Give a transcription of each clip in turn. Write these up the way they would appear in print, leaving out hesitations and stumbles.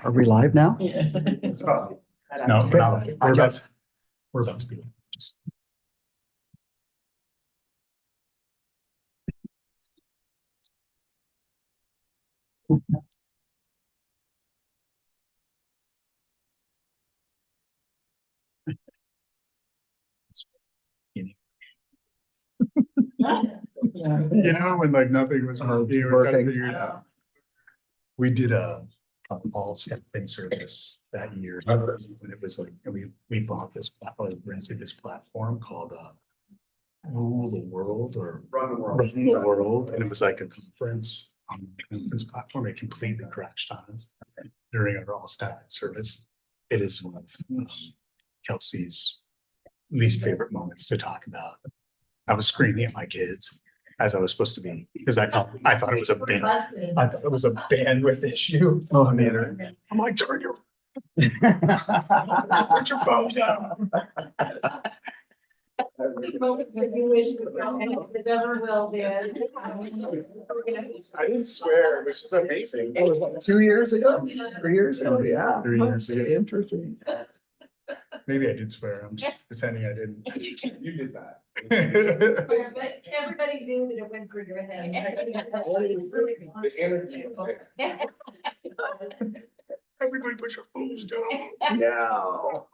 Are we live now? Yes. No, we're not. We're about to be. Just... You know, when like nothing was working. We did a all step in service that year. When it was like we bought this platform, rented this platform called Rule the World or Run the World. And it was like a conference platform. It completely crashed on us during our all staff in service. It is one of Kelsey's least favorite moments to talk about. I was screaming at my kids as I was supposed to be because I thought it was a bandwidth issue on the internet. I'm like, turn your put your phone down. I didn't swear, which is amazing. It was like 2 years ago, 3 years ago. Yeah, 3 years ago. Interesting. Maybe I did swear. I'm just pretending I didn't. You did that. But everybody knew that it went through your head. Everybody put your phones down. No.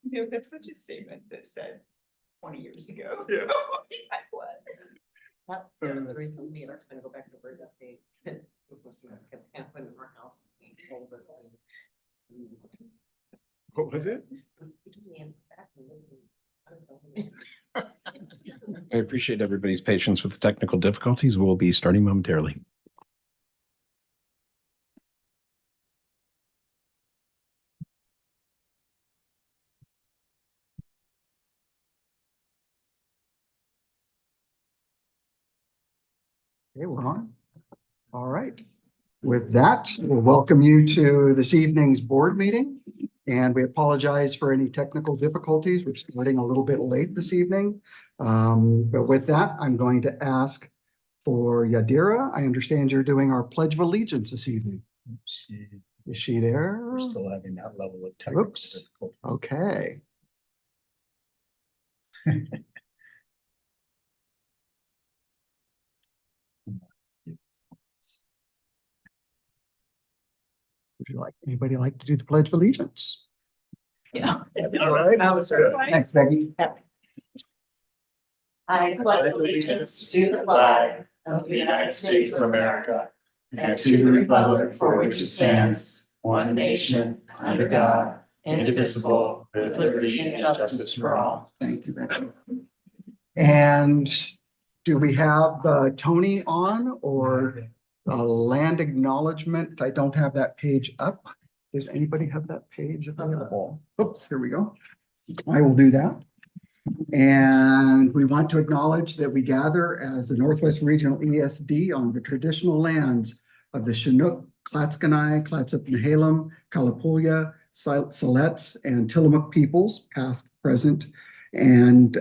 You know, that's such a statement that said 20 years ago. Yeah. What? That's the reason me and our son go back to Bird Estate. Can't put in our house. What was it? I appreciate everybody's patience with the technical difficulties. We'll be starting momentarily. Okay, we're on. All right. With that, we'll welcome you to this evening's board meeting. And we apologize for any technical difficulties. We're starting a little bit late this evening. But with that, I'm going to ask for Yadira. I understand you're doing our Pledge of Allegiance this evening. Is she there? We're still having that level of technical difficulties. Okay. Would you like anybody like to do the Pledge of Allegiance? Yeah. All right. Thanks, Becky. I pledge allegiance to the flag of the United States of America and to the republic for which it stands, one nation, under God, indivisible, with liberty and justice for all. Thank you, Becky. And do we have Tony on or land acknowledgement? I don't have that page up. Does anybody have that page available? Oops, here we go. I will do that. And we want to acknowledge that we gather as the Northwest Regional ESD on the traditional lands of the Chinook, Clatskanie, Clatsop Nehalem, Kalapuya, Siletz, and Tillamook peoples, past, present, and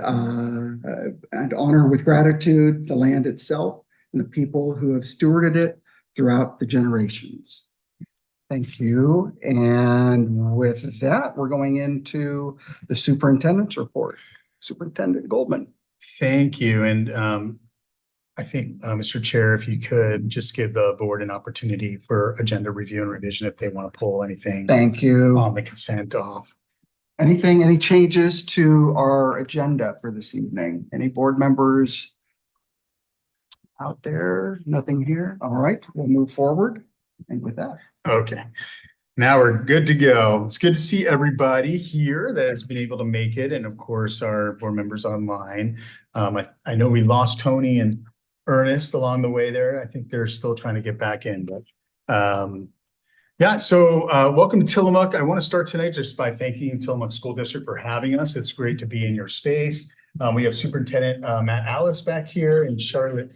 honor with gratitude the land itself and the people who have stewarded it throughout the generations. Thank you. And with that, we're going into the superintendent's report. Superintendent Goldman. Thank you. And I think, Mr. Chair, if you could just give the board an opportunity for agenda review and revision if they want to pull anything. Thank you. On the consent off. Any changes to our agenda for this evening? Any board members out there? Nothing here. All right, we'll move forward. And with that. Okay. Now we're good to go. It's good to see everybody here that has been able to make it. And of course, our board members online. I know we lost Tony and Ernest along the way there. I think they're still trying to get back in. But yeah, so welcome to Tillamook. I want to start tonight just by thanking Tillamook School District for having us. It's great to be in your space. We have Superintendent Matt Alice back here and Charlotte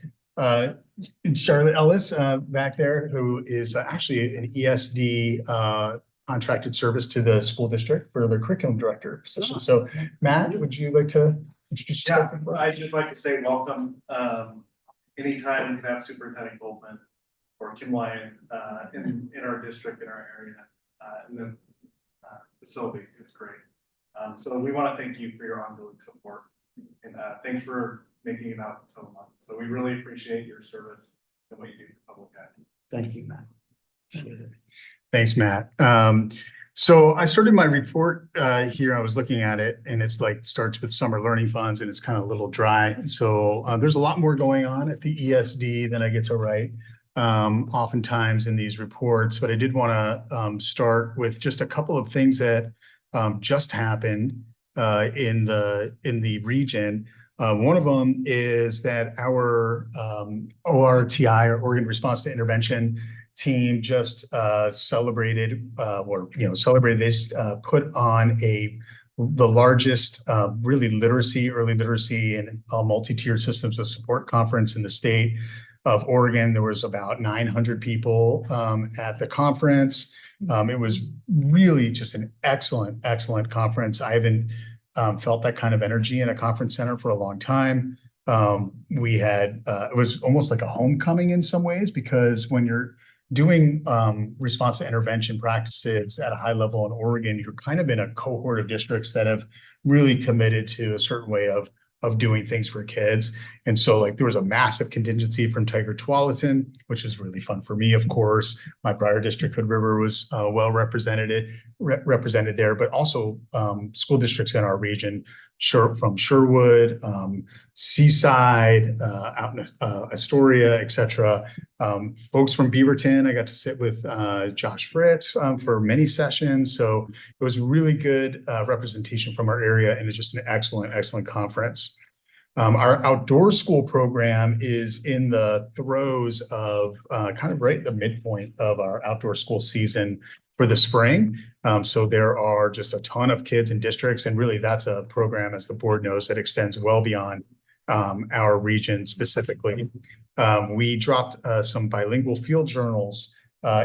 Ellis back there, who is actually an ESD contracted service to the school district for their curriculum director position. So Matt, would you like to introduce yourself? Yeah, I'd just like to say welcome. Anytime we can have Superintendent Goldman or Kim Lyon, in our district, in our area, in the facility. It's great. So we want to thank you for your ongoing support, and thanks for making it out until a month. So we really appreciate your service and what you do for public ed. Thank you, Matt. Thanks, Matt. So I started my report here. I was looking at it, and it's like starts with summer learning funds, and it's kind of a little dry. So there's a lot more going on at the ESD than I get to write oftentimes in these reports. But I did want to start with just a couple of things that just happened in the region. One of them is that our ORTI, or Oregon Response to Intervention team, just celebrated this, put on the largest really early literacy and multi-tiered systems of support conference in the state of Oregon. There was about 900 people at the conference. It was really just an excellent conference. I haven't felt that kind of energy in a conference center for a long time. We had it was almost like a homecoming in some ways, because when you're doing response to intervention practices at a high level in Oregon, you're kind of in a cohort of districts that have really committed to a certain way of doing things for kids. And so like there was a massive contingency from Tiger Tualatin, which is really fun for me, of course. My prior district, Hood River, was well represented there, but also school districts in our region, from Sherwood, Seaside, out in Astoria, etc. Folks from Beaverton, I got to sit with Josh Fritz for many sessions. So it was really good representation from our area, and it's just an excellent conference. Our outdoor school program is in the throes of kind of right at the midpoint of our outdoor school season for the spring. So there are just a ton of kids in districts, and really that's a program, as the board knows, that extends well beyond our region specifically. We dropped some bilingual field journals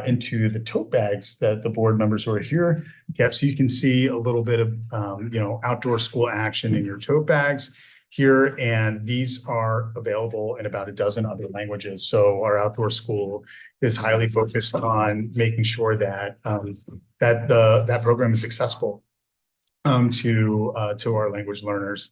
into the tote bags that the board members who are here get, so you can see a little bit of outdoor school action in your tote bags here, and these are available in about a dozen other languages. So our outdoor school is highly focused on making sure that that program is accessible to our language learners.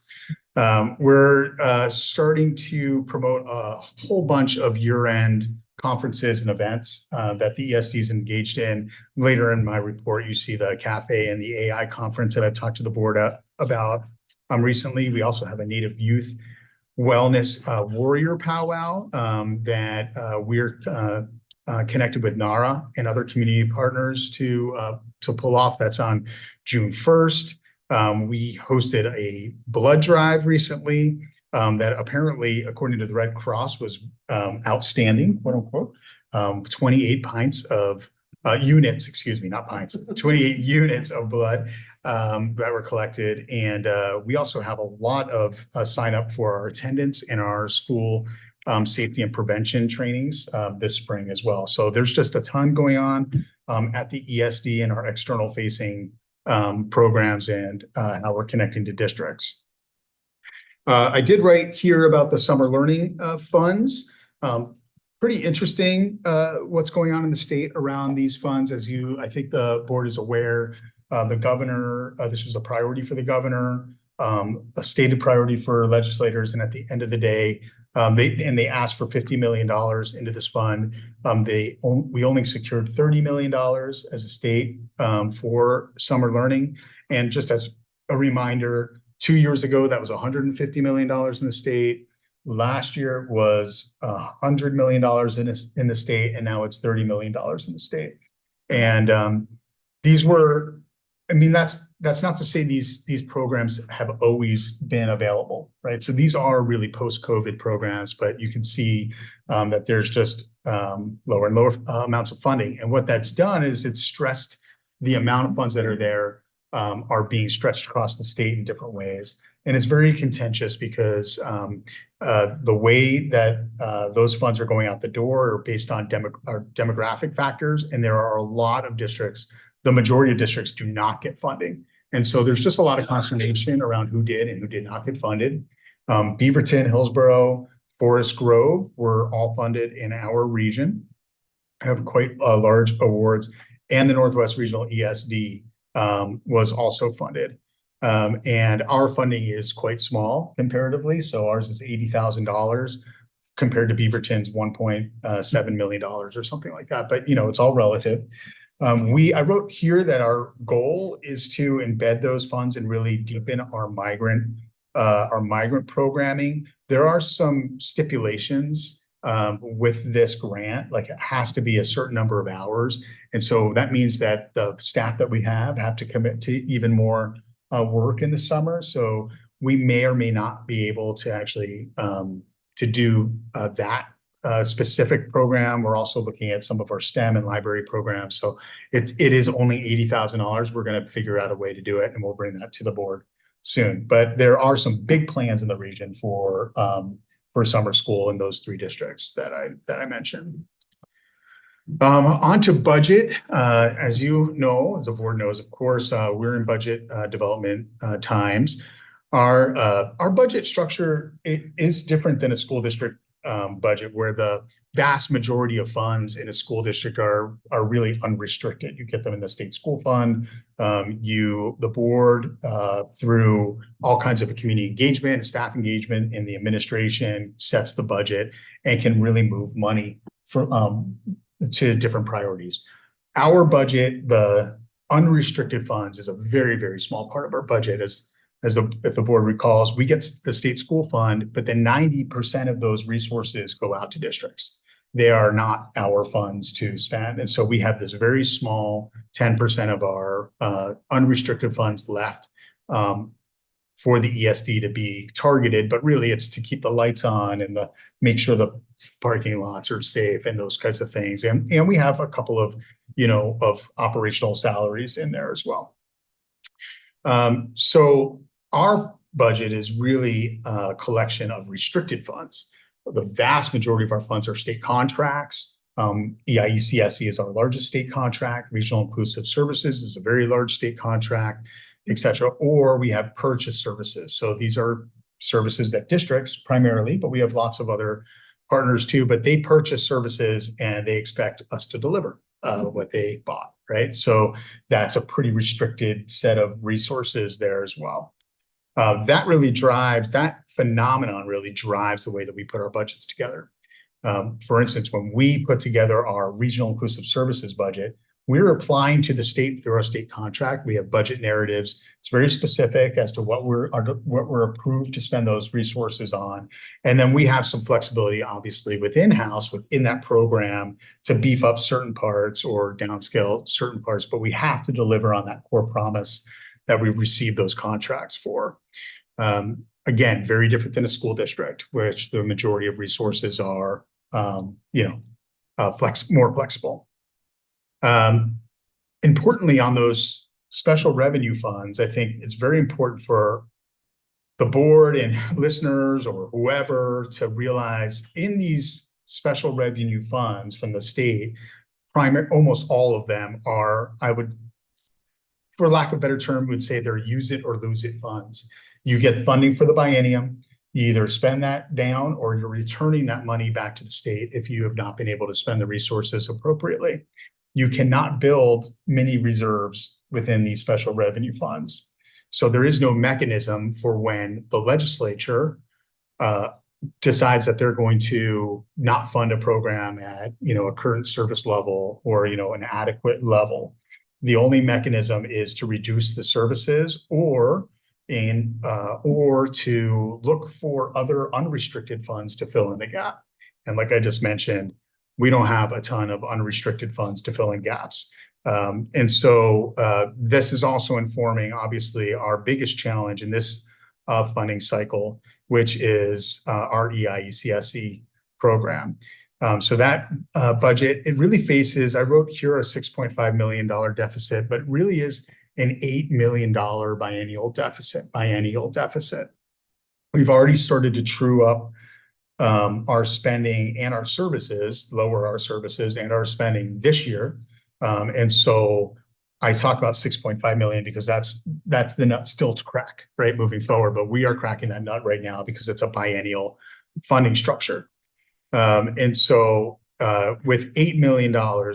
We're starting to promote a whole bunch of year-end conferences and events that the ESD is engaged in. Later in my report, you see the cafe and the AI conference that I've talked to the board about recently. We also have a Native Youth Wellness Warrior Powwow that we're connected with NARA and other community partners to pull off. That's on June 1st. We hosted a blood drive recently that apparently, according to the Red Cross, was outstanding, quote unquote. 28 pints of units, excuse me, not pints, 28 units of blood that were collected. And we also have a lot of sign up for our attendance in our school safety and prevention trainings this spring as well. So there's just a ton going on at the ESD and our external facing programs and how we're connecting to districts. I did write here about the summer learning funds. Pretty interesting what's going on in the state around these funds. As I think the board is aware, the governor, this was a priority for the governor, a stated priority for legislators, and at the end of the day, they asked for $50 million into this fund. We only secured $30 million as a state for summer learning. And just as a reminder, 2 years ago, that was $150 million in the state. Last year was $100 million in the state, and now it's $30 million in the state. And these were, I mean, that's not to say these programs have always been available, right? So these are really post-COVID programs, but you can see that there's just lower and lower amounts of funding. And what that's done is it's stressed the amount of funds that are there are being stretched across the state in different ways. And it's very contentious because the way that those funds are going out the door are based on demographic factors. And there are a lot of districts, the majority of districts do not get funding. And so there's just a lot of consternation around who did and who did not get funded. Beaverton, Hillsborough, Forest Grove were all funded in our region. have quite large awards, and the Northwest Regional ESD was also funded. And our funding is quite small comparatively. So ours is $80,000 compared to Beaverton's $1.7 million or something like that. But, it's all relative. I wrote here that our goal is to embed those funds and really deepen our migrant programming. There are some stipulations with this grant, like it has to be a certain number of hours. And so that means that the staff that we have to commit to even more work in the summer. So we may or may not be able to actually to do that specific program. We're also looking at some of our STEM and library programs. So it is only $80,000. We're going to figure out a way to do it, and we'll bring that to the board soon. But there are some big plans in the region for summer school in those 3 districts that I mentioned. On to budget. As you know, as the board knows, of course, we're in budget development times. Our budget structure is different than a school district budget, where the vast majority of funds in a school district are really unrestricted. You get them in the state school fund. The board, through all kinds of community engagement and staff engagement in the administration, sets the budget and can really move money to different priorities. Our budget, the unrestricted funds, is a very, very small part of our budget. If the board recalls, we get the state school fund, but then 90% of those resources go out to districts. They are not our funds to spend. And so we have this very small 10% of our unrestricted funds left for the ESD to be targeted, but really it's to keep the lights on and make sure the parking lots are safe and those kinds of things. And we have a couple of, of operational salaries in there as well. So our budget is really a collection of restricted funds. The vast majority of our funds are state contracts. EIECSE is our largest state contract. Regional Inclusive Services is a very large state contract, et cetera. Or we have purchase services. So these are services that districts primarily, but we have lots of other partners too, but they purchase services and they expect us to deliver what they bought, right? So that's a pretty restricted set of resources there as well. That phenomenon really drives the way that we put our budgets together. For instance, when we put together our Regional Inclusive Services budget, we're applying to the state through our state contract. We have budget narratives. It's very specific as to what we're approved to spend those resources on. And then we have some flexibility, obviously, within that program to beef up certain parts or downscale certain parts, but we have to deliver on that core promise that we've received those contracts for. Again, very different than a school district, which the majority of resources are, more flexible. Importantly, on those special revenue funds, I think it's very important for the board and listeners or whoever to realize in these special revenue funds from the state, almost all of them are, for lack of a better term, would say they're use it or lose it funds. You get funding for the biennium, you either spend that down or you're returning that money back to the state if you have not been able to spend the resources appropriately. You cannot build mini reserves within these special revenue funds. So there is no mechanism for when the legislature decides that they're going to not fund a program at a current service level or an adequate level. The only mechanism is to reduce the services or to look for other unrestricted funds to fill in the gap. And like I just mentioned, we don't have a ton of unrestricted funds to fill in gaps. And so this is also informing, obviously, our biggest challenge in this funding cycle, which is our EIECSE program. So that budget, it really faces, I wrote here a $6.5 million deficit, but really is an $8 million biennial deficit. We've already started to true up our spending and our services, lower our services and our spending this year. And so I talk about 6.5 million because that's the nut still to crack, right, moving forward. But we are cracking that nut right now because it's a biennial funding structure. And so with $8 million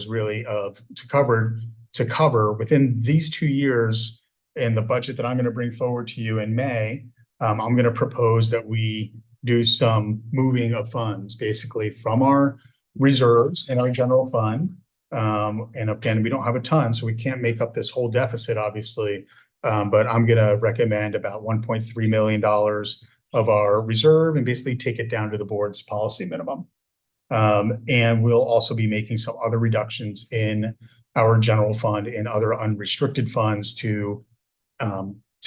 really to cover within these 2 years in the budget that I'm going to bring forward to you in May. I'm going to propose that we do some moving of funds basically from our reserves in our general fund. And again, we don't have a ton, so we can't make up this whole deficit, obviously. But I'm going to recommend about $1.3 million of our reserve and basically take it down to the board's policy minimum. And we'll also be making some other reductions in our general fund and other unrestricted funds to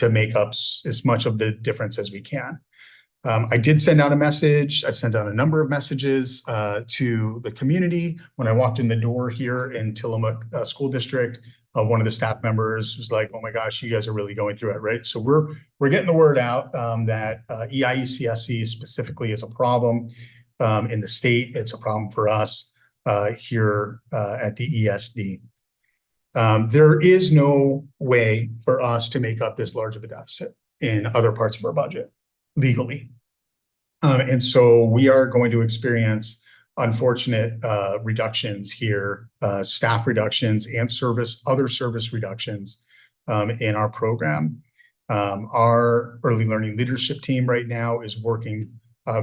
make up as much of the difference as we can. I did send out a message. I sent out a number of messages to the community. When I walked in the door here in Tillamook School District, one of the staff members was like, "Oh my gosh, you guys are really going through it, right?" So we're getting the word out that EIECSE specifically is a problem in the state. It's a problem for us here at the ESD. There is no way for us to make up this large of a deficit in other parts of our budget legally. And so we are going to experience unfortunate reductions here, staff reductions and other service reductions in our program. Our early learning leadership team right now is working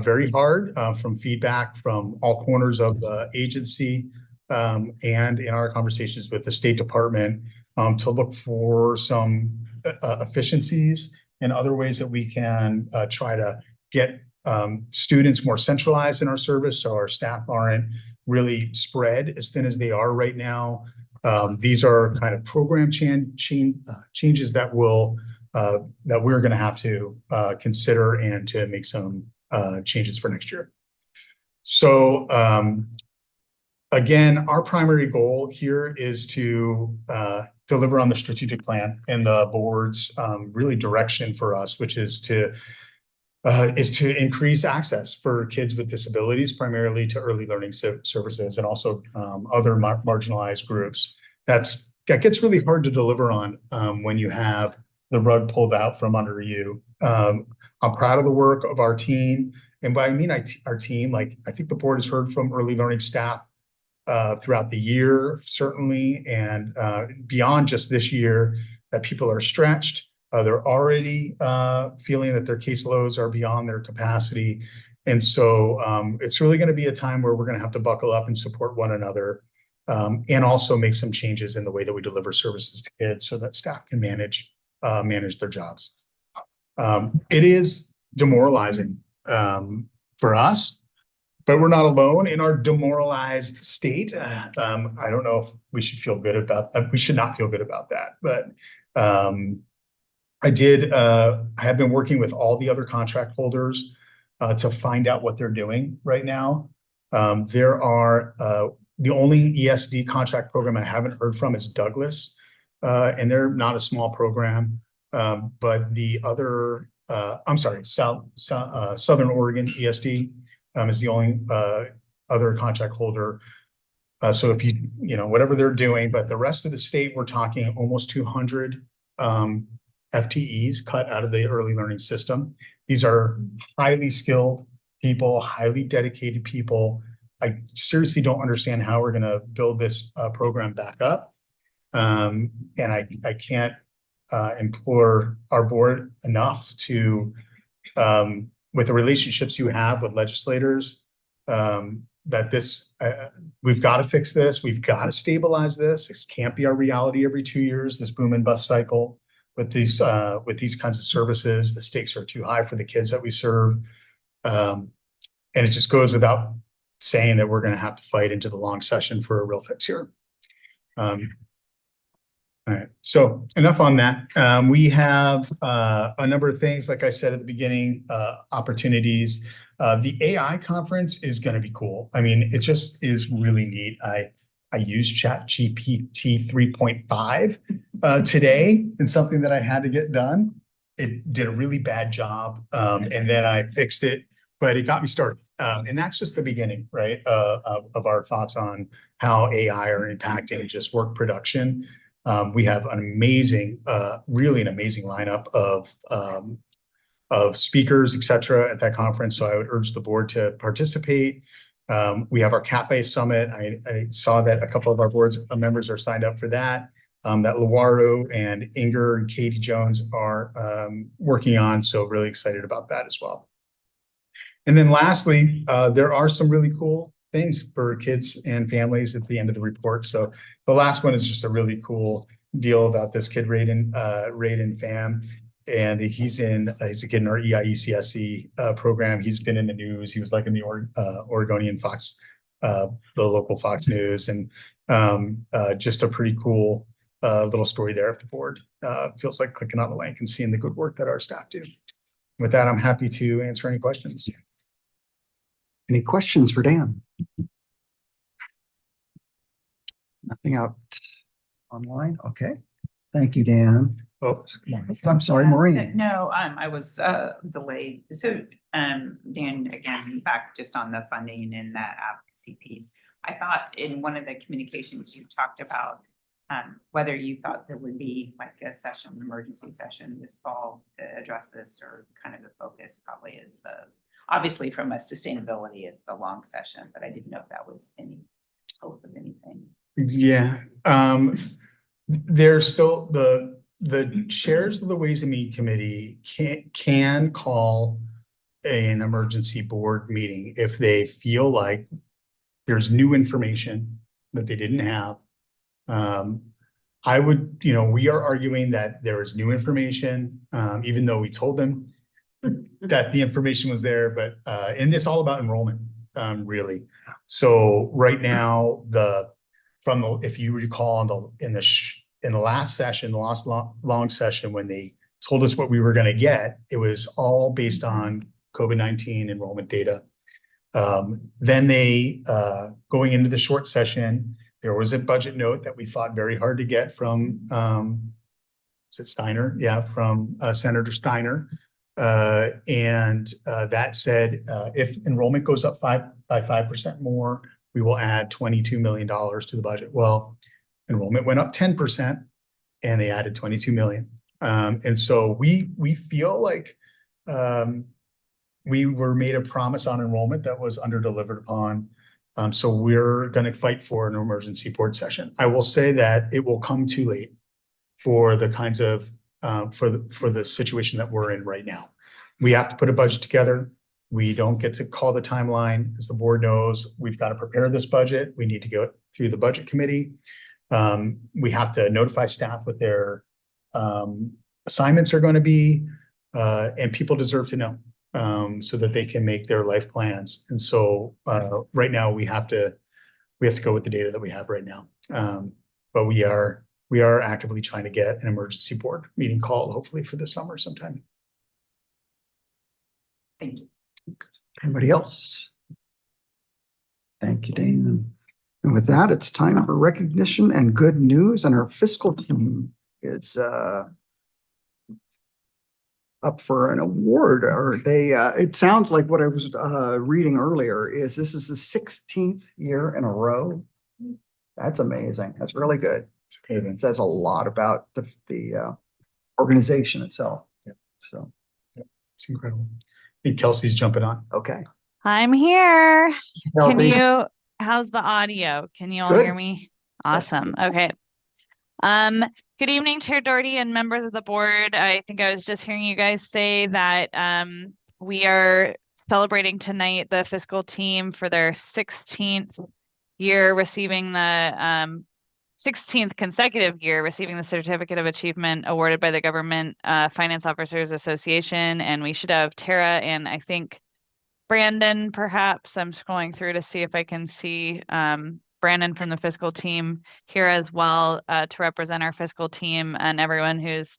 very hard from feedback from all corners of the agency and in our conversations with the State Department to look for some efficiencies and other ways that we can try to get students more centralized in our service, so our staff aren't really spread as thin as they are right now. These are kind of program changes that we're going to have to consider and to make some changes for next year. So again, our primary goal here is to deliver on the strategic plan and the board's really direction for us, which is to increase access for kids with disabilities, primarily to early learning services and also other marginalized groups. That gets really hard to deliver on when you have the rug pulled out from under you. I'm proud of the work of our team. And by I mean our team, like I think the board has heard from early learning staff throughout the year, certainly, and beyond just this year, that people are stretched. They're already feeling that their caseloads are beyond their capacity. And so it's really going to be a time where we're going to have to buckle up and support one another and also make some changes in the way that we deliver services to kids so that staff can manage their jobs. It is demoralizing for us, but we're not alone in our demoralized state. I don't know if we should feel good about that. We should not feel good about that, but I have been working with all the other contract holders to find out what they're doing right now. There are the only ESD contract program I haven't heard from is Douglas, and they're not a small program. But the other, Southern Oregon ESD is the only other contract holder. So if you whatever they're doing, but the rest of the state, we're talking almost 200 FTEs cut out of the early learning system. These are highly skilled people, highly dedicated people. I seriously don't understand how we're going to build this program back up. And I can't implore our board enough to, with the relationships you have with legislators, that we've got to fix this. We've got to stabilize this. This can't be our reality every 2 years, this boom and bust cycle. With these kinds of services, the stakes are too high for the kids that we serve. And it just goes without saying that we're going to have to fight into the long session for a real fix here. All right, so enough on that. We have a number of things, like I said at the beginning, opportunities. The AI conference is going to be cool. I mean, it just is really neat. I used ChatGPT 3.5 today in something that I had to get done. It did a really bad job, and then I fixed it, but it got me started. And that's just the beginning, right, of our thoughts on how AI are impacting just work production. We have an amazing, really an amazing lineup of speakers, et cetera, at that conference. So I would urge the board to participate. We have our cafe summit. I saw that a couple of our boards members are signed up for that. That Luaru and Inger and Katie Jones are working on. So really excited about that as well. And then lastly, there are some really cool things for kids and families at the end of the report. So the last one is just a really cool deal about this kid, Raiden Pham. And he's a kid in our EIECSE program. He's been in the news. He was like in the Oregonian Fox, the local Fox News, and just a pretty cool little story there. If the board feels like clicking on the link and seeing the good work that our staff do. With that, I'm happy to answer any questions. Any questions for Dan? Nothing out online? Okay. Thank you, Dan. Oh, I'm sorry, Maureen. No, I was delayed. So Dan, again, back just on the funding and that advocacy piece. I thought in one of the communications you talked about whether you thought there would be like a session, emergency session this fall to address this, or kind of the focus probably is obviously from a sustainability, it's the long session, but I didn't know if that was any hope of anything. Yeah, there's still the chairs of the Ways and Means Committee can call an emergency board meeting if they feel like there's new information that they didn't have. I would, we are arguing that there is new information, even though we told them that the information was there, but and it's all about enrollment, really. So right now, if you recall in the last session, the last long session, when they told us what we were going to get, it was all based on COVID-19 enrollment data. Then they, going into the short session, there was a budget note that we fought very hard to get from, is it Steiner? Yeah, from Senator Steiner. And that said, if enrollment goes up by 5% more, we will add $22 million to the budget. Well, enrollment went up 10% and they added 22 million. And so we feel like we were made a promise on enrollment that was under-delivered upon. So we're going to fight for an emergency board session. I will say that it will come too late for the kinds of for the situation that we're in right now. We have to put a budget together. We don't get to call the timeline. As the board knows, we've got to prepare this budget. We need to go through the budget committee. We have to notify staff what their assignments are going to be, and people deserve to know so that they can make their life plans. And so right now we have to go with the data that we have right now. But we are actively trying to get an emergency board meeting called, hopefully for this summer sometime. Thank you. Anybody else? Thank you, Dane. And with that, it's time for recognition and good news. And our fiscal team is up for an award, or it sounds like what I was reading earlier is this is the 16th year in a row. That's amazing. That's really good. It says a lot about the organization itself. Yeah. So it's incredible. I think Kelsey's jumping on. okay. I'm here. Kelsey. How's the audio? Can you all Good. hear me? Awesome. Okay. Good evening, Chair Doherty and members of the board. I think I was just hearing you guys say that we are celebrating tonight the fiscal team for their 16th year receiving the 16th consecutive year receiving the Certificate of Achievement awarded by the Government Finance Officers Association. And we should have Tara and I think Brandon, perhaps. I'm scrolling through to see if I can see Brandon from the fiscal team here as well to represent our fiscal team and everyone who's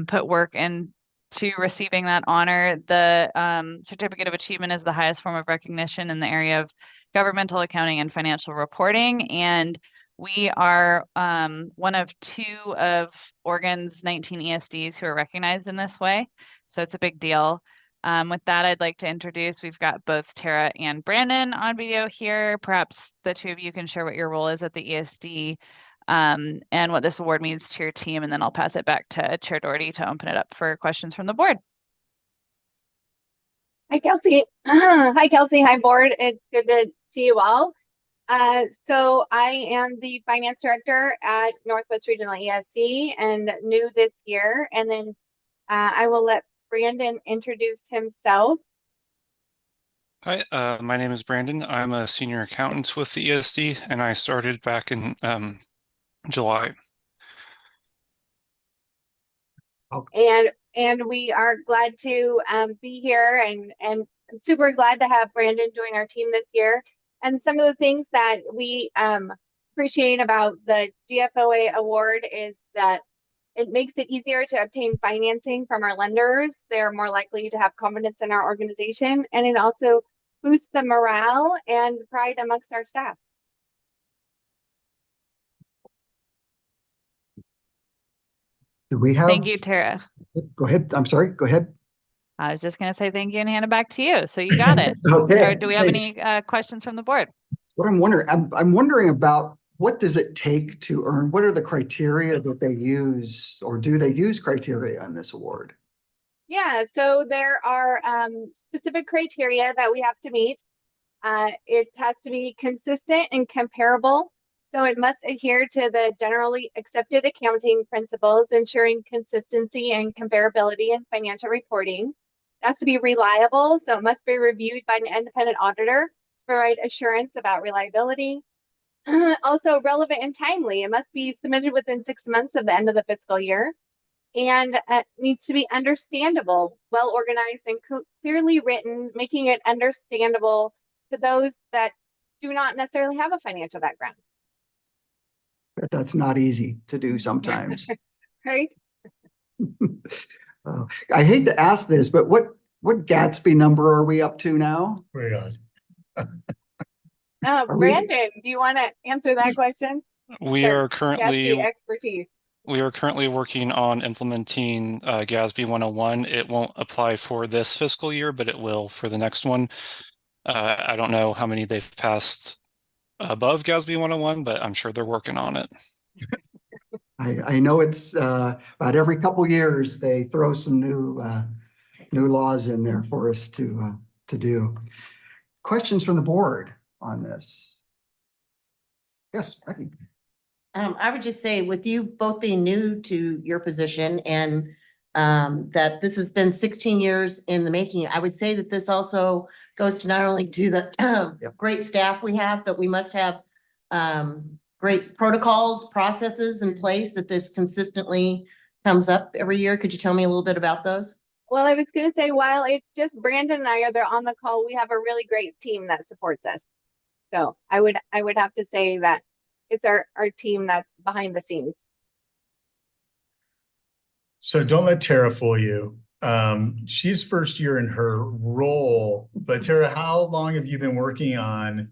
put work into receiving that honor. The Certificate of Achievement is the highest form of recognition in the area of governmental accounting and financial reporting. And we are one of 2 of Oregon's 19 ESDs who are recognized in this way. So it's a big deal. With that, I'd like to introduce, we've got both Tara and Brandon on video here. Perhaps the 2 of you can share what your role is at the ESD and what this award means to your team. And then I'll pass it back to Chair Doherty to open it up for questions from the board. Hi, Kelsey. Hi, Kelsey. Hi, board. It's good to to you all. So I am the finance director at Northwest Regional ESD and new this year. And then I will let Brandon introduce himself. Hi, my name is Brandon. I'm a senior accountant with the ESD, and I started back in July. And we are glad to be here and super glad to have Brandon join our team this year. And some of the things that we appreciate about the GFOA award is that it makes it easier to obtain financing from our lenders. They're more likely to have confidence in our organization, and it also boosts the morale and pride amongst our staff. Do we have? Thank you, Tara. Go ahead. I'm sorry. Go ahead. I was just going to say thank you and hand it back to you. So you got it. Okay. Or do we have thanks. any questions from the board? What I'm wondering, I'm wondering about what does it take to earn? What are the criteria that they use, or do they use criteria on this award? Yeah, so there are specific criteria that we have to meet. It has to be consistent and comparable. So it must adhere to the generally accepted accounting principles, ensuring consistency and comparability in financial reporting. It has to be reliable, so it must be reviewed by an independent auditor to provide assurance about reliability. Also relevant and timely. It must be submitted within 6 months of the end of the fiscal year. And it needs to be understandable, well organized, and clearly written, making it understandable to those that do not necessarily have a financial background. That's not easy to do sometimes. Right? I hate to ask this, but what Gatsby number are we up to now? Very good. Brandon, do you want to answer that question? We are currently expertise. We are currently working on implementing GASB 101. It won't apply for this fiscal year, but it will for the next one. I don't know how many they've passed above GASB 101, but I'm sure they're working on it. I know it's about every couple years they throw some new laws in there for us to do. Questions from the board on this? Yes, Becky. I would just say, with you both being new to your position and that this has been 16 years in the making, I would say that this also goes to not only to the great staff we have, but we must have great protocols, processes in place that this consistently comes up every year. Could you tell me a little bit about those? Well, I was going to say, while it's just Brandon and I are there on the call, we have a really great team that supports us. So I would have to say that it's our team that's behind the scenes. So don't let Tara fool you. She's first year in her role, but Tara, how long have you been working on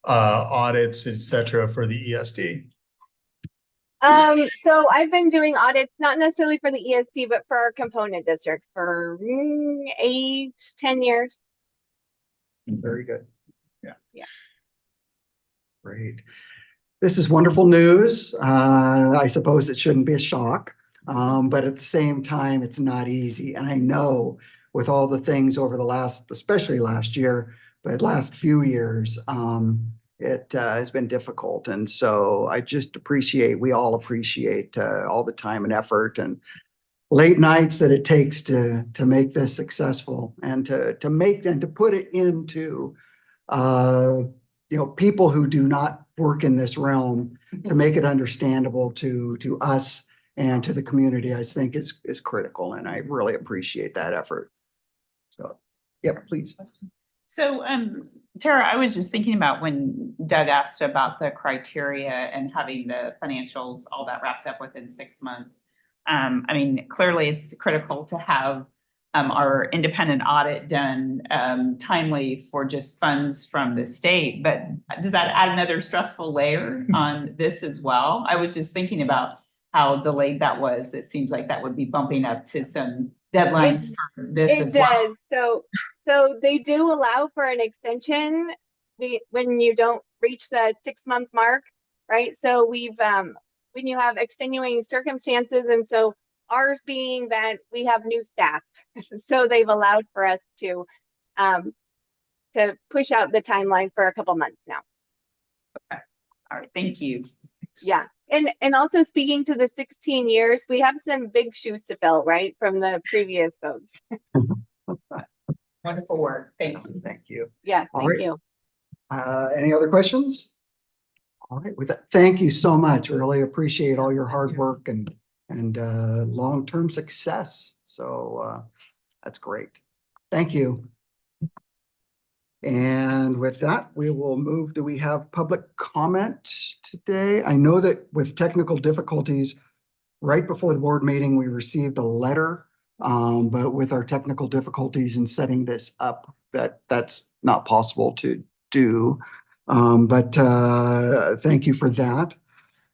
audits, etc., for the ESD? So I've been doing audits, not necessarily for the ESD, but for our component districts for 8-10 years. Very good. Yeah. Great. This is wonderful news. I suppose it shouldn't be a shock, but at the same time, it's not easy. And I know with all the things over the last, especially last year, but last few years, it has been difficult. And so I just we all appreciate all the time and effort and late nights that it takes to make this successful and to put it into people who do not work in this realm, to make it understandable to us and to the community, I think is critical. And I really appreciate that effort. So, yeah, please. So, Tara, I was just thinking about when Doug asked about the criteria and having the financials, all that wrapped up within 6 months. I mean, clearly it's critical to have our independent audit done timely for just funds from the state, but does that add another stressful layer on this as well? I was just thinking about how delayed that was. It seems like that would be bumping up to some deadlines for this as well. So they do allow for an extension when you don't reach the 6-month mark, right? So we've when you have extenuating circumstances, and so ours being that we have new staff, so they've allowed for us to to push out the timeline for a couple months now. All right, thank you. Yeah. And also speaking to the 16 years, we have some big shoes to fill, right? From the previous folks. Wonderful work. Thank you. Thank you. Yeah, All thank right. you. Any other questions? All right, with that, thank you so much. Really appreciate all your hard work and long-term success. So that's great. Thank you. And with that, we will move. Do we have public comment today? I know that with technical difficulties, right before the board meeting, we received a letter, but with our technical difficulties in setting this up, that's not possible to do. But thank you for that.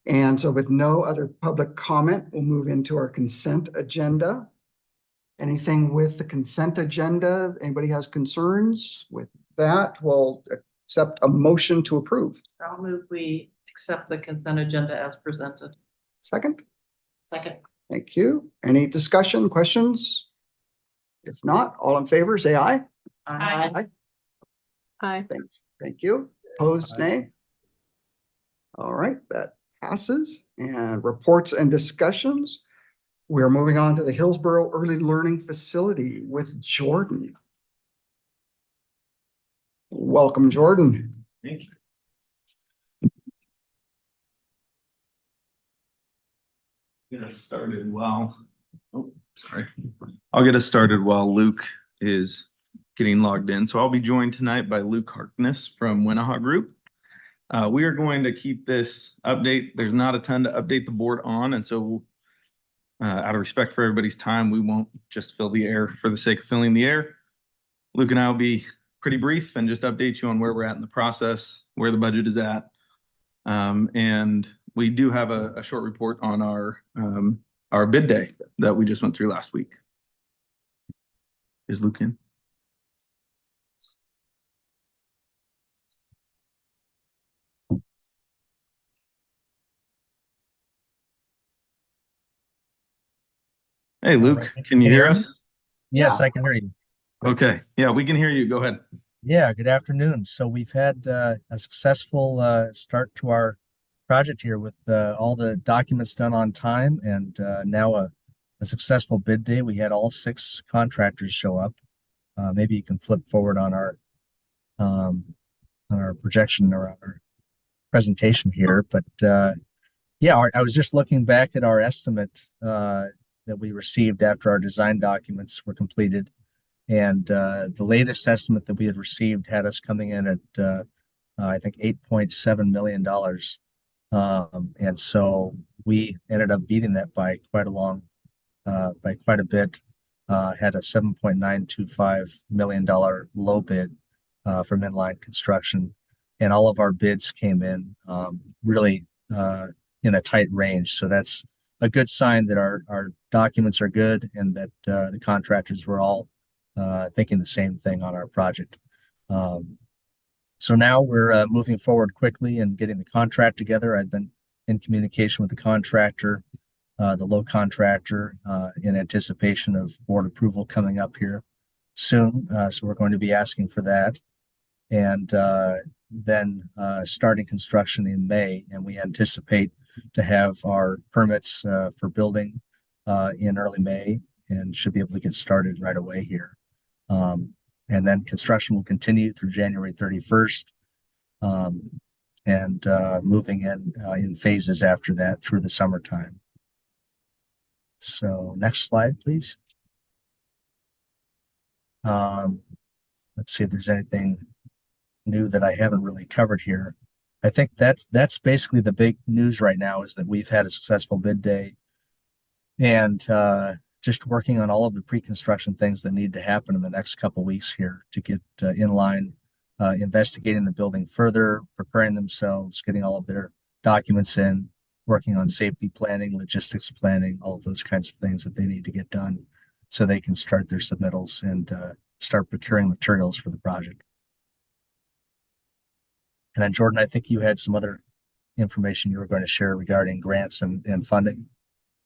And so with no other public comment, we'll move into our consent agenda. Anything with the consent agenda? Anybody has concerns with that? We'll accept a motion to approve. I'll move we accept the consent agenda as presented. Second? Second. Thank you. Any discussion, questions? If not, all in favor, say aye. Aye. Aye. Thank you. Opposed, nay? All right, that passes. And reports and discussions. We're moving on to the Hillsborough Early Learning Facility with Jordan. Welcome, Jordan. Thank you. Get us started while, oh, sorry. I'll get us started while Luke is getting logged in. So I'll be joined tonight by Luke Harkness from Winnahaw Group. We are going to keep this update. There's not a ton to update the board on. And so out of respect for everybody's time, we won't just fill the air for the sake of filling the air. Luke and I will be pretty brief and just update you on where we're at in the process, where the budget is at. And we do have a short report on our bid day that we just went through last week. Is Luke in? Hey, Luke, can you hear us? Yes, I can hear you. Okay. Yeah, we can hear you. Go ahead. Yeah, good afternoon. So we've had a successful start to our project here with all the documents done on time and now a successful bid day. We had all 6 contractors show up. Maybe you can flip forward on our projection or our presentation here. But yeah, I was just looking back at our estimate that we received after our design documents were completed. And the latest estimate that we had received had us coming in at, I think, $8.7 million. And so we ended up beating that by quite a bit. Had a $7.925 million low bid from inline construction. And all of our bids came in really in a tight range. So that's a good sign that our documents are good and that the contractors were all thinking the same thing on our project. So now we're moving forward quickly and getting the contract together. I've been in communication with the contractor, the low contractor, in anticipation of board approval coming up here soon. So we're going to be asking for that. And then starting construction in May. And we anticipate to have our permits for building in early May and should be able to get started right away here. And then construction will continue through January 31st and moving in phases after that through the summertime. So next slide, please. Let's see if there's anything new that I haven't really covered here. I think that's basically the big news right now is that we've had a successful bid day and just working on all of the pre-construction things that need to happen in the next couple of weeks here to get in line, investigating the building further, preparing themselves, getting all of their documents in, working on safety planning, logistics planning, all of those kinds of things that they need to get done so they can start their submittals and start procuring materials for the project. And then Jordan, I think you had some other information you were going to share regarding grants and funding.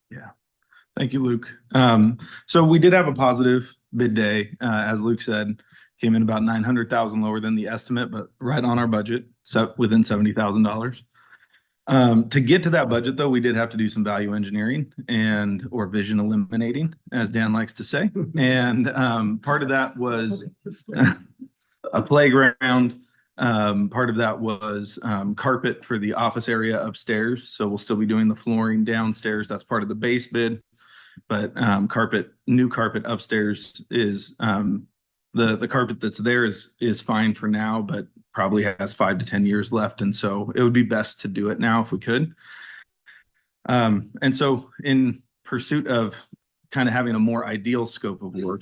Yeah. Thank you, Luke. So we did have a positive bid day. As Luke said, Came in about 900,000 lower than the estimate, but right on our budget, so within $70,000. To get to that budget, though, we did have to do some value engineering or vision eliminating, as Dan likes to say. And part of that was a playground. Part of that was carpet for the office area upstairs. So we'll still be doing the flooring downstairs. That's part of the base bid. But new carpet upstairs is the carpet that's there is fine for now, but probably has 5 to 10 years left. And so it would be best to do it now if we could. And so in pursuit of kind of having a more ideal scope of work,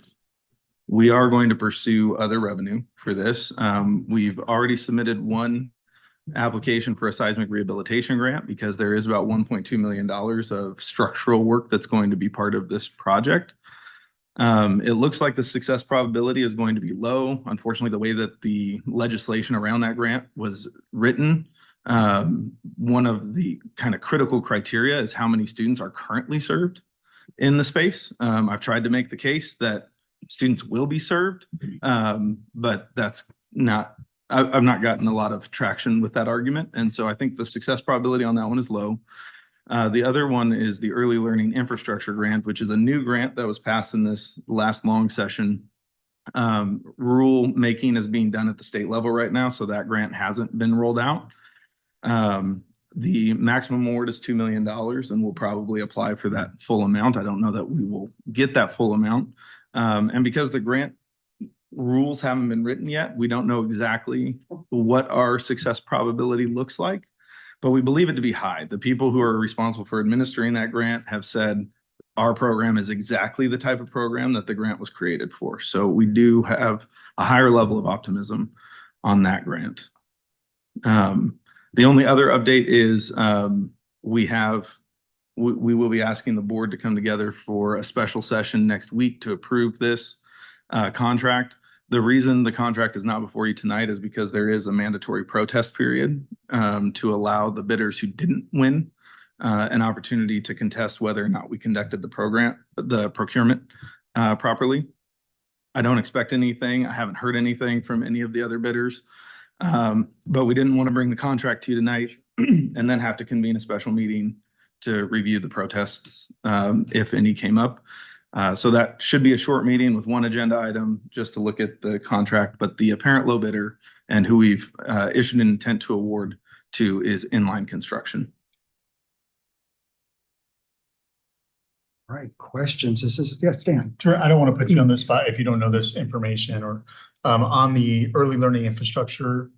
we are going to pursue other revenue for this. We've already submitted one application for a seismic rehabilitation grant because there is about $1.2 million of structural work that's going to be part of this project. It looks like the success probability is going to be low. Unfortunately, the way that the legislation around that grant was written, one of the kind of critical criteria is how many students are currently served in the space. I've tried to make the case that students will be served, but that's not, I've not gotten a lot of traction with that argument. And so I think the success probability on that one is low. The other one is the Early Learning Infrastructure Grant, which is a new grant that was passed in this last long session. Rule making is being done at the state level right now, so that grant hasn't been rolled out. The maximum award is $2 million, and we'll probably apply for that full amount. I don't know that we will get that full amount. And because the grant rules haven't been written yet, we don't know exactly what our success probability looks like, but we believe it to be high. The people who are responsible for administering that grant have said our program is exactly the type of program that the grant was created for. So we do have a higher level of optimism on that grant. The only other update is we will be asking the board to come together for a special session next week to approve this contract. The reason the contract is not before you tonight is because there is a mandatory protest period to allow the bidders who didn't win an opportunity to contest whether or not we conducted the procurement properly. I don't expect anything. I haven't heard anything from any of the other bidders, but we didn't want to bring the contract to you tonight and then have to convene a special meeting to review the protests if any came up. So that should be a short meeting with one agenda item just to look at the contract, but the apparent low bidder and who we've issued an intent to award to is Inline Construction. All right, questions? Yes, Dan. Sure, I don't want to put you on the spot if you don't know this information or on the early learning infrastructure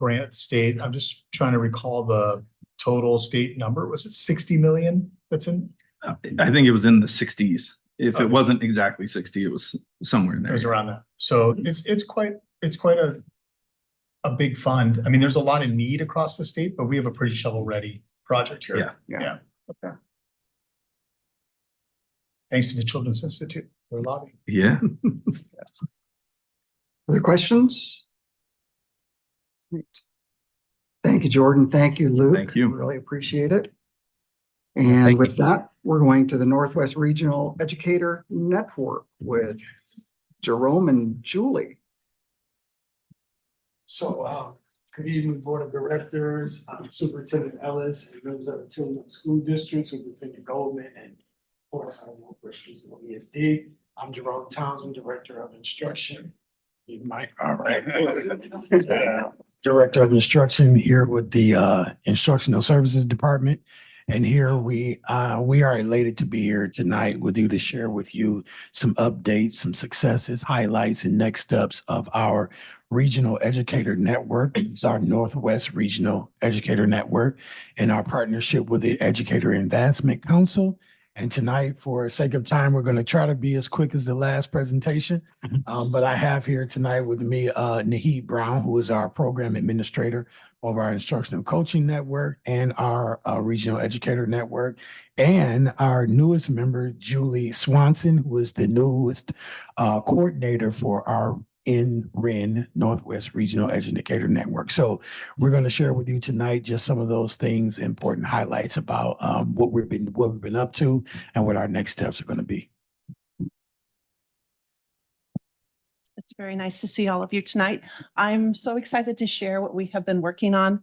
grant state. I'm just trying to recall the total state number. Was it 60 million that's in? I think it was in the 60s. If Okay. it wasn't exactly 60, it was somewhere in there. It was around that. So it's quite a big fund. I mean, there's a lot of need across the state, but we have a pretty shovel-ready project here. Yeah. Okay. Thanks to the Children's Institute, their lobbying. Yeah. Yes. Other questions? Great. Thank you, Jordan. Thank you, Luke. Thank you. Really appreciate it. And Thank with that, we're going to the Northwest Regional Educator Network with Jerome and Julie. So, good evening, Board of Directors, Superintendent Ellis, and members of the two school districts, Superintendent Goldman, and of course, our Northwest Regional ESD. I'm Jerome Townsend, Director of Instruction. You might, all right. Director of Instruction here with the Instructional Services Department. And here we are elated to be here tonight with you to share with you some updates, some successes, highlights, and next steps of our Regional Educator Network. It's our Northwest Regional Educator Network and our partnership with the Educator Advancement Council. And tonight, for sake of time, we're going to try to be as quick as the last presentation. But I have here tonight with me Naheed Brown, who is our program administrator of our Instructional Coaching Network and our Regional Educator Network, and our newest member, Julie Swanson, who is the newest coordinator for our NWRESD Northwest Regional Educator Network. So we're going to share with you tonight just some of those things, important highlights about what we've been up to and what our next steps are going to be. It's very nice to see all of you tonight. I'm so excited to share what we have been working on.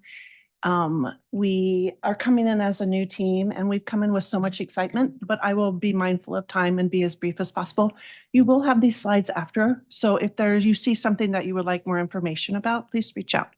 We are coming in as a new team and we've come in with so much excitement, but I will be mindful of time and be as brief as possible. You will have these slides after. So if you see something that you would like more information about, please reach out.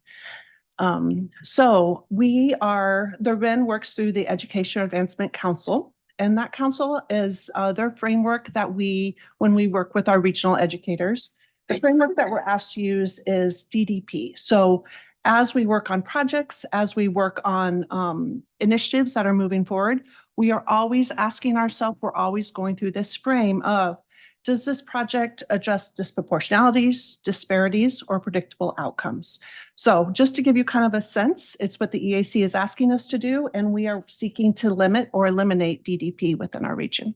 So the REN works through the Education Advancement Council. And that council is their framework that when we work with our regional educators, the framework that we're asked to use is DDP. So as we work on projects, as we work on initiatives that are moving forward, we are always asking ourselves, we're always going through this frame of, does this project address disproportionalities, disparities, or predictable outcomes? So just to give you kind of a sense, it's what the EAC is asking us to do, and we are seeking to limit or eliminate DDP within our region.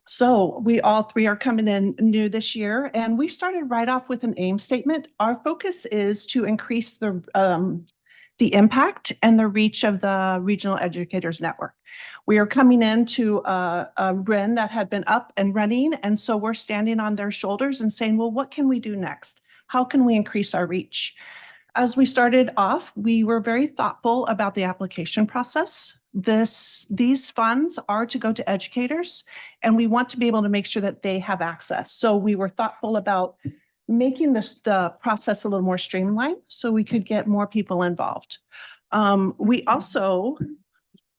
So we all three are coming in new this year, and we started right off with an aim statement. Our focus is to increase the impact and the reach of the Regional Educators Network. We are coming into a REN that had been up and running, and so we're standing on their shoulders and saying, well, what can we do next? How can we increase our reach? As we started off, we were very thoughtful about the application process. These funds are to go to educators, and we want to be able to make sure that they have access. So we were thoughtful about making the process a little more streamlined so we could get more people involved. We also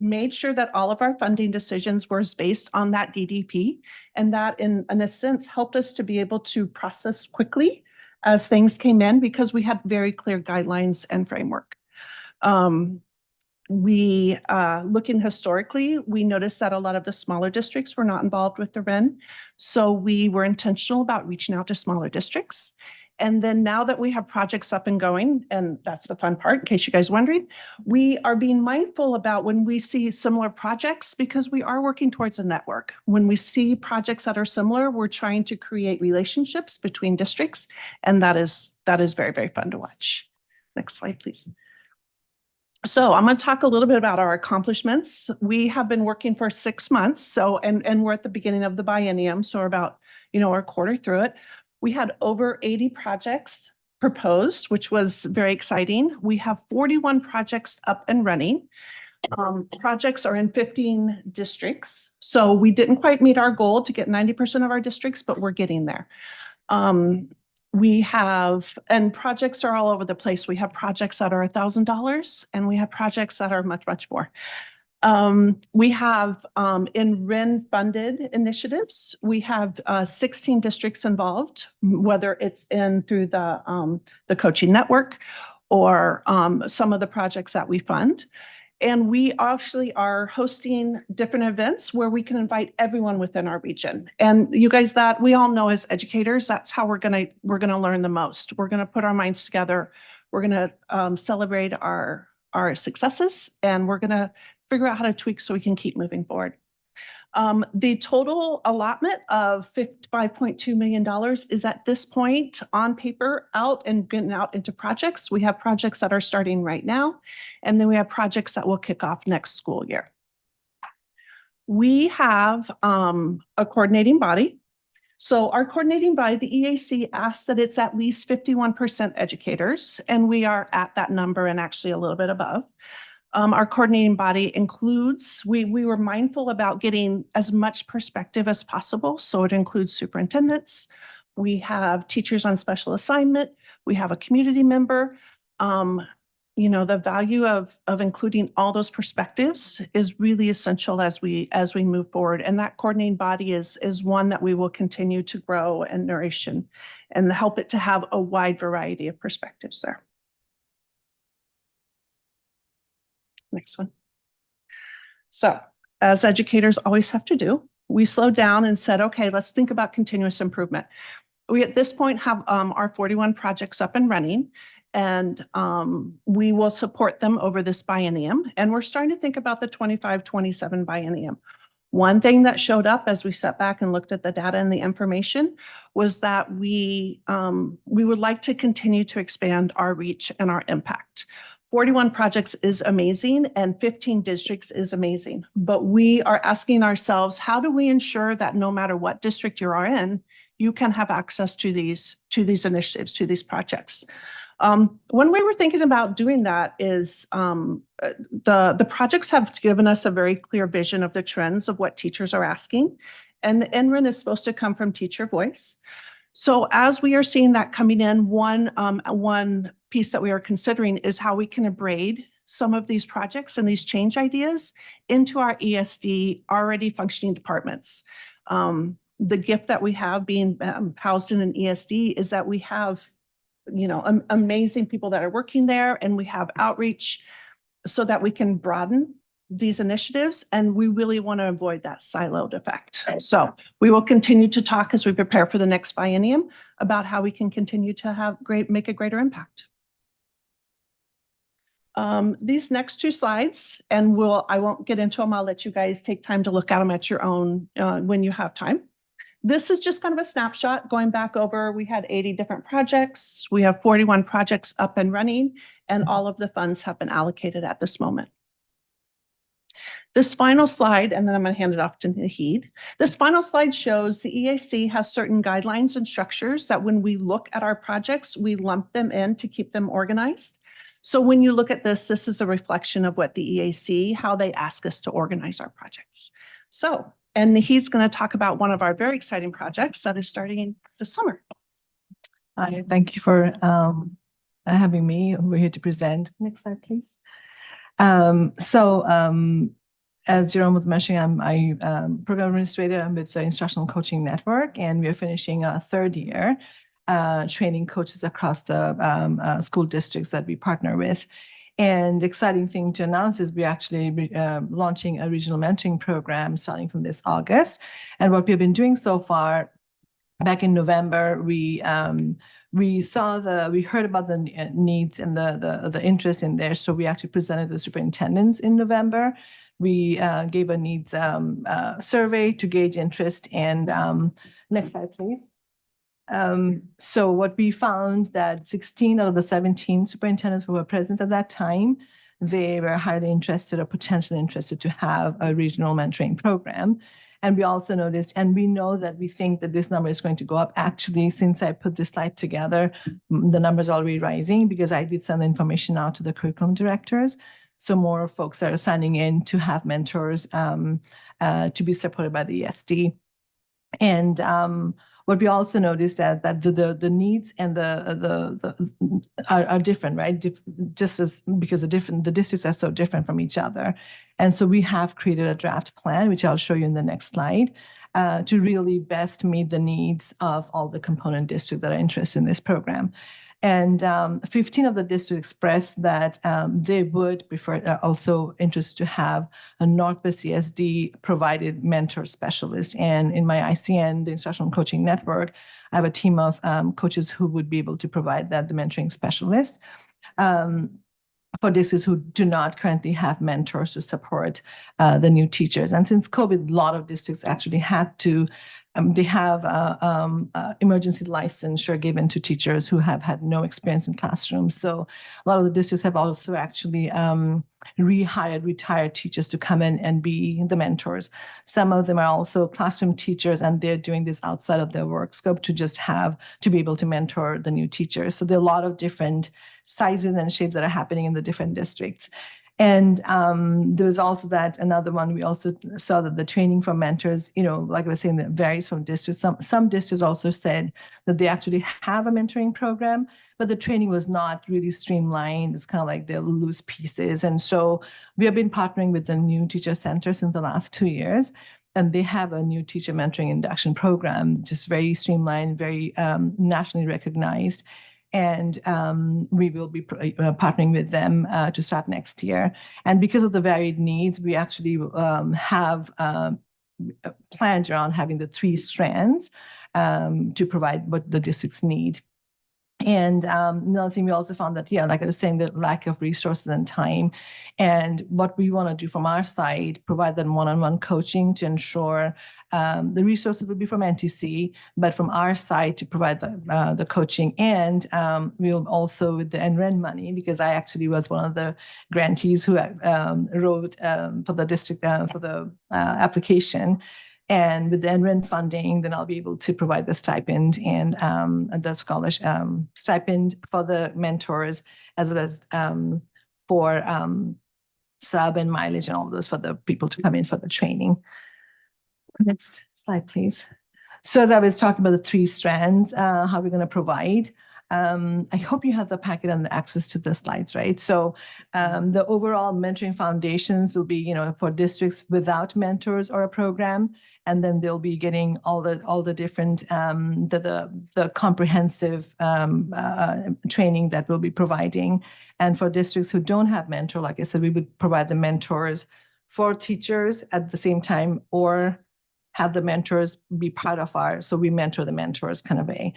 made sure that all of our funding decisions were based on that DDP, and that in a sense helped us to be able to process quickly as things came in because we had very clear guidelines and framework. Looking historically, we noticed that a lot of the smaller districts were not involved with the REN. So we were intentional about reaching out to smaller districts. And then now that we have projects up and going, and that's the fun part, in case you guys are wondering, we are being mindful about when we see similar projects because we are working towards a network. When we see projects that are similar, we're trying to create relationships between districts. And that is very, very fun to watch. Next slide, please. So I'm going to talk a little bit about our accomplishments. We have been working for 6 months. And we're at the beginning of the biennium. So we're about, a quarter through it. We had over 80 projects proposed, which was very exciting. We have 41 projects up and running. Projects are in 15 districts. So we didn't quite meet our goal to get 90% of our districts, but we're getting there. And projects are all over the place. We have projects that are $1,000 and we have projects that are much, much more. We have in REN funded initiatives, we have 16 districts involved, whether it's through the coaching network or some of the projects that we fund. And we actually are hosting different events where we can invite everyone within our region. And you guys, that we all know as educators, that's how we're gonna learn the most. We're gonna put our minds together. We're gonna celebrate our successes, and we're gonna figure out how to tweak so we can keep moving forward. The total allotment of $5.2 million is at this point on paper out and getting out into projects. We have projects that are starting right now, and then we have projects that will kick off next school year. We have a coordinating body. So our coordinating body, the EAC, asks that it's at least 51% educators, and we are at that number and actually a little bit above. Our coordinating body includes, we were mindful about getting as much perspective as possible. So it includes superintendents. We have teachers on special assignment. We have a community member. The value of including all those perspectives is really essential as we move forward. And that coordinating body is one that we will continue to grow and nourish and help it to have a wide variety of perspectives there. Next one. So, as educators always have to do, we slowed down and said, okay, let's think about continuous improvement. We at this point have our 41 projects up and running, and we will support them over this biennium. And we're starting to think about the 25-27 biennium. One thing that showed up as we sat back and looked at the data and the information was that we would like to continue to expand our reach and our impact. 41 projects is amazing and 15 districts is amazing, but we are asking ourselves, how do we ensure that no matter what district you are in, you can have access to these initiatives, to these projects. When we were thinking about doing that is the projects have given us a very clear vision of the trends of what teachers are asking. And the NWRESD is supposed to come from teacher voice. So as we are seeing that coming in, one piece that we are considering is how we can braid some of these projects and these change ideas into our ESD already functioning departments. The gift that we have being housed in an ESD is that we have, you know, amazing people that are working there, and we have outreach so that we can broaden these initiatives, and we really want to avoid that siloed effect. So we will continue to talk as we prepare for the next biennium about how we can continue to make a greater impact. These next two slides, and I won't get into them. I'll let you guys take time to look at them at your own when you have time. This is just kind of a snapshot going back over. We had 80 different projects. We have 41 projects up and running, and all of the funds have been allocated at this moment. This final slide, and then I'm going to hand it off to Naheed. This final slide shows the EAC has certain guidelines and structures that when we look at our projects, we lump them in to keep them organized. So when you look at this is a reflection of what the EAC, how they ask us to organize our projects. So, and he's going to talk about one of our very exciting projects that is starting this summer. Hi, thank you for having me over here to present. Next slide, please. As Jerome was mentioning, I'm program administrator. I'm with the Instructional Coaching Network, and we are finishing our third year training coaches across the school districts that we partner with. And the exciting thing to announce is we're actually launching a regional mentoring program starting from this August. And what we've been doing so far, back in November, we heard about the needs and the interest in there. So we actually presented the superintendents in November. We gave a needs survey to gauge interest. And next slide, please. So what we found that 16 out of the 17 superintendents who were present at that time, they were highly interested or potentially interested to have a regional mentoring program. And we also noticed, and we know that we think that this number is going to go up. Actually, since I put this slide together, the numbers are already rising because I did send the information out to the curriculum directors. So more folks are signing in to have mentors to be supported by the ESD. And what we also noticed that the needs and are different, right? Just as because the districts are so different from each other. And so we have created a draft plan, which I'll show you in the next slide, to really best meet the needs of all the component districts that are interested in this program. And 15 of the districts expressed that they would prefer, also interested to have a Northwest ESD provided mentor specialist. And in my ICN, the Instructional Coaching Network, I have a team of coaches who would be able to provide that, the mentoring specialist. For districts who do not currently have mentors to support the new teachers. And since COVID, a lot of districts actually had to, they have emergency licensure given to teachers who have had no experience in classrooms. So a lot of the districts have also actually rehired retired teachers to come in and be the mentors. Some of them are also classroom teachers, and they're doing this outside of their work scope to just to be able to mentor the new teachers. So there are a lot of different sizes and shapes that are happening in the different districts. And there was also another one, we also saw that the training for mentors, like I was saying, that varies from districts. Some districts also said that they actually have a mentoring program, but the training was not really streamlined. It's kind of like they're loose pieces. And so we have been partnering with the New Teacher Center since the last 2 years. And they have a new teacher mentoring induction program, just very streamlined, very nationally recognized. And we will be partnering with them to start next year. And because of the varied needs, we actually have plans around having the 3 strands to provide what the districts need. And another thing we also found that, like I was saying, the lack of resources and time. And what we want to do from our side, provide them one-on-one coaching to ensure the resources will be from NTC, but from our side to provide the coaching. And we'll also with the NWRESD money, because I actually was one of the grantees who wrote for the district for the application. And with the NWRESD funding, then I'll be able to provide the stipend and the scholarship stipend for the mentors, as well as for sub and mileage and all those for the people to come in for the training. Next slide, please. So as I was talking about the 3 strands, how we're going to provide. I hope you have the packet and the access to the slides, right? So the overall mentoring foundations will be, for districts without mentors or a program, and then they'll be getting all the different the comprehensive training that we'll be providing. And for districts who don't have mentor, like I said, we would provide the mentors for teachers at the same time, or have the mentors be part of so we mentor the mentors kind of a.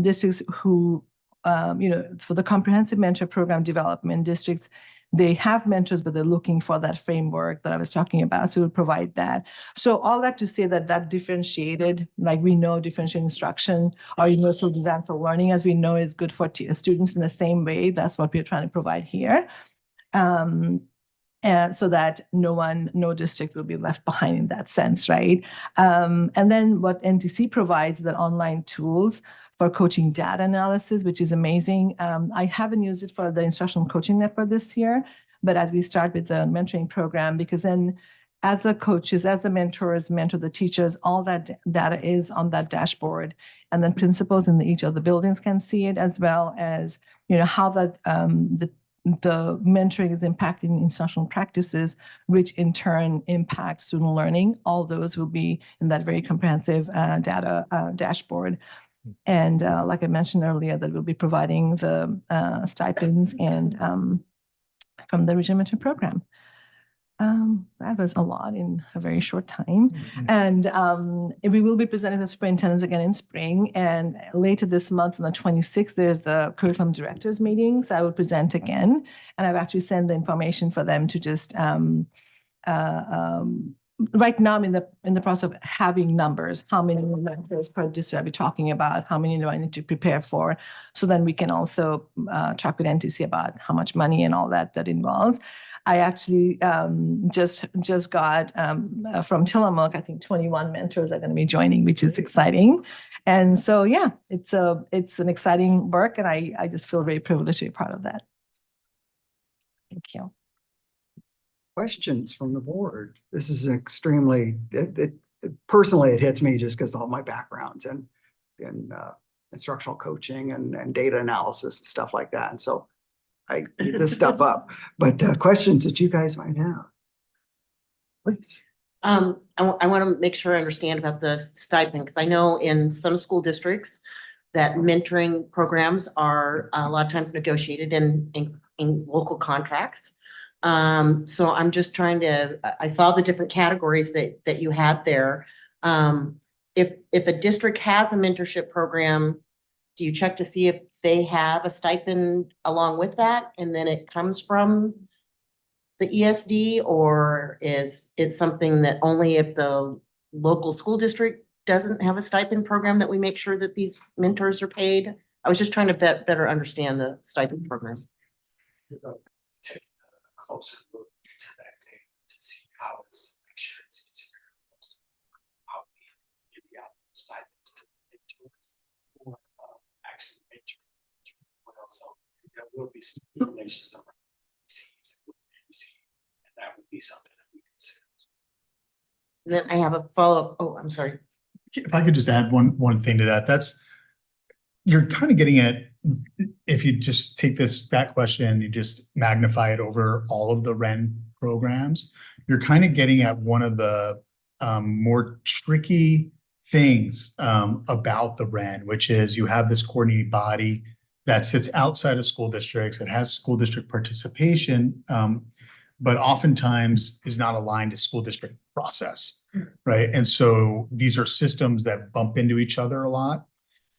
Districts who, for the comprehensive mentor program development, districts, they have mentors, but they're looking for that framework that I was talking about. So we'll provide that. So all that to say that differentiated, like we know differentiated instruction or universal design for learning, as we know, is good for students in the same way. That's what we're trying to provide here. And so that no district will be left behind in that sense, right? And then what NTC provides, the online tools for coaching data analysis, which is amazing. I haven't used it for the instructional coaching network this year, but as we start with the mentoring program, because then as the coaches, as the mentors mentor the teachers, all that data is on that dashboard, and then principals in each of the buildings can see it, as well as how that the mentoring is impacting instructional practices, which in turn impact student learning. All those will be in that very comprehensive data dashboard. And like I mentioned earlier, that we'll be providing the stipends and from the Regional Mentor Program. That was a lot in a very short time. And we will be presenting the superintendents again in spring. And later this month, on the 26th, there's the curriculum directors meeting. So I will present again. And I've actually sent the information for them to just right now I'm in the process of having numbers. How many mentors per district I'll be talking about? How many do I need to prepare for? So then we can also talk with NTC about how much money and all that involves. I actually just got from Tillamook, I think 21 mentors are going to be joining, which is exciting. And so, yeah, it's an exciting work, and I just feel very privileged to be part of that. Thank you. Questions from the board? This is an extremely, personally, it hits me just because of all my backgrounds in instructional coaching and data analysis and stuff like that. And so I eat this stuff up, but questions that you guys might have, please. I want to make sure I understand about the stipend, because I know in some school districts that mentoring programs are a lot of times negotiated in local contracts. So I'm just trying to, I saw the different categories that you had there. If a district has a mentorship program, do you check to see if they have a stipend along with that, and then it comes from the ESD, or is it something that only if the local school district doesn't have a stipend program that we make sure that these mentors are paid? I was just trying to better understand the stipend program. Take a closer look into that data to see how it's make sure it's how we give out stipends to mentors or actually mentors as well. So there will be some regulations around receipts and that would be something that we consider. Then I have a follow-up. Oh, I'm sorry. If I could just add one thing to that, you're kind of getting at, if you just take that question and you just magnify it over all of the REN programs, you're kind of getting at one of the more tricky things about the REN, which is you have this coordinating body that sits outside of school districts. It has school district participation, but oftentimes is not aligned to school district process, right? And so these are systems that bump into each other a lot.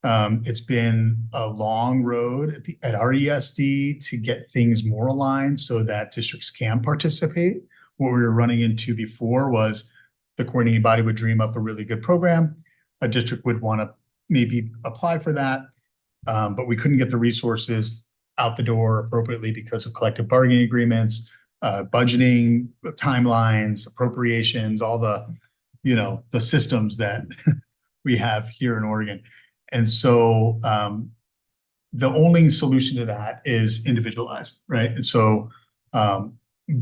It's been a long road at RESD to get things more aligned so that districts can participate. What we were running into before was the coordinating body would dream up a really good program. A district would want to maybe apply for that, but we couldn't get the resources out the door appropriately because of collective bargaining agreements. budgeting, timelines, appropriations, all the, the systems that we have here in Oregon. And so the only solution to that is individualized, right? And so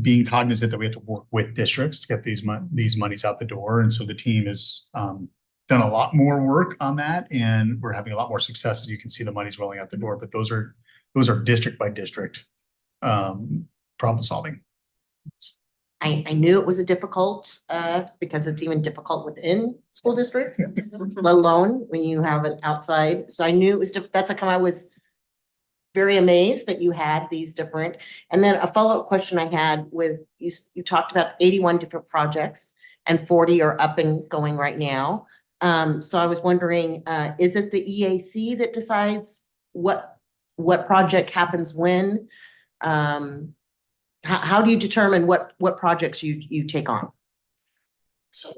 being cognizant that we have to work with districts to get these monies out the door. And so the team has done a lot more work on that, and we're having a lot more success as you can see the money's rolling out the door. But those are district by district problem solving. I knew it was a difficult, because it's even difficult within school districts, let alone when you have an outside. So I knew it was that's how come I was very amazed that you had these different. And then a follow-up question I had with you talked about 81 different projects and 40 are up and going right now. So I was wondering, is it the EAC that decides what project happens when? How do you determine what projects you take on? So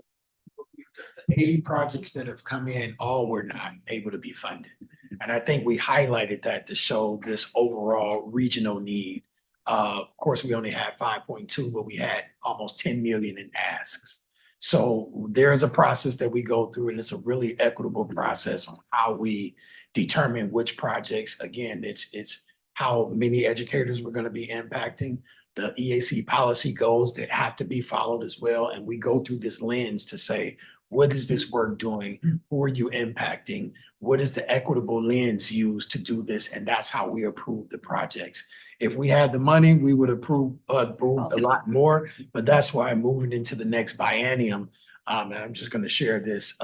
the 80 projects that have come in, all were not able to be funded. And I think we highlighted that to show this overall regional need. Of course, we only had 5.2, but we had almost 10 million in asks. So there's a process that we go through, and it's a really equitable process on how we determine which projects. Again, it's how many educators we're going to be impacting. The EAC policy goals that have to be followed as well. And we go through this lens to say, what is this work doing? Who are you impacting? What is the equitable lens used to do this? And that's how we approve the projects. If we had the money, we would approve a lot more, but that's why I'm moving into the next biennium. And I'm just going to share this,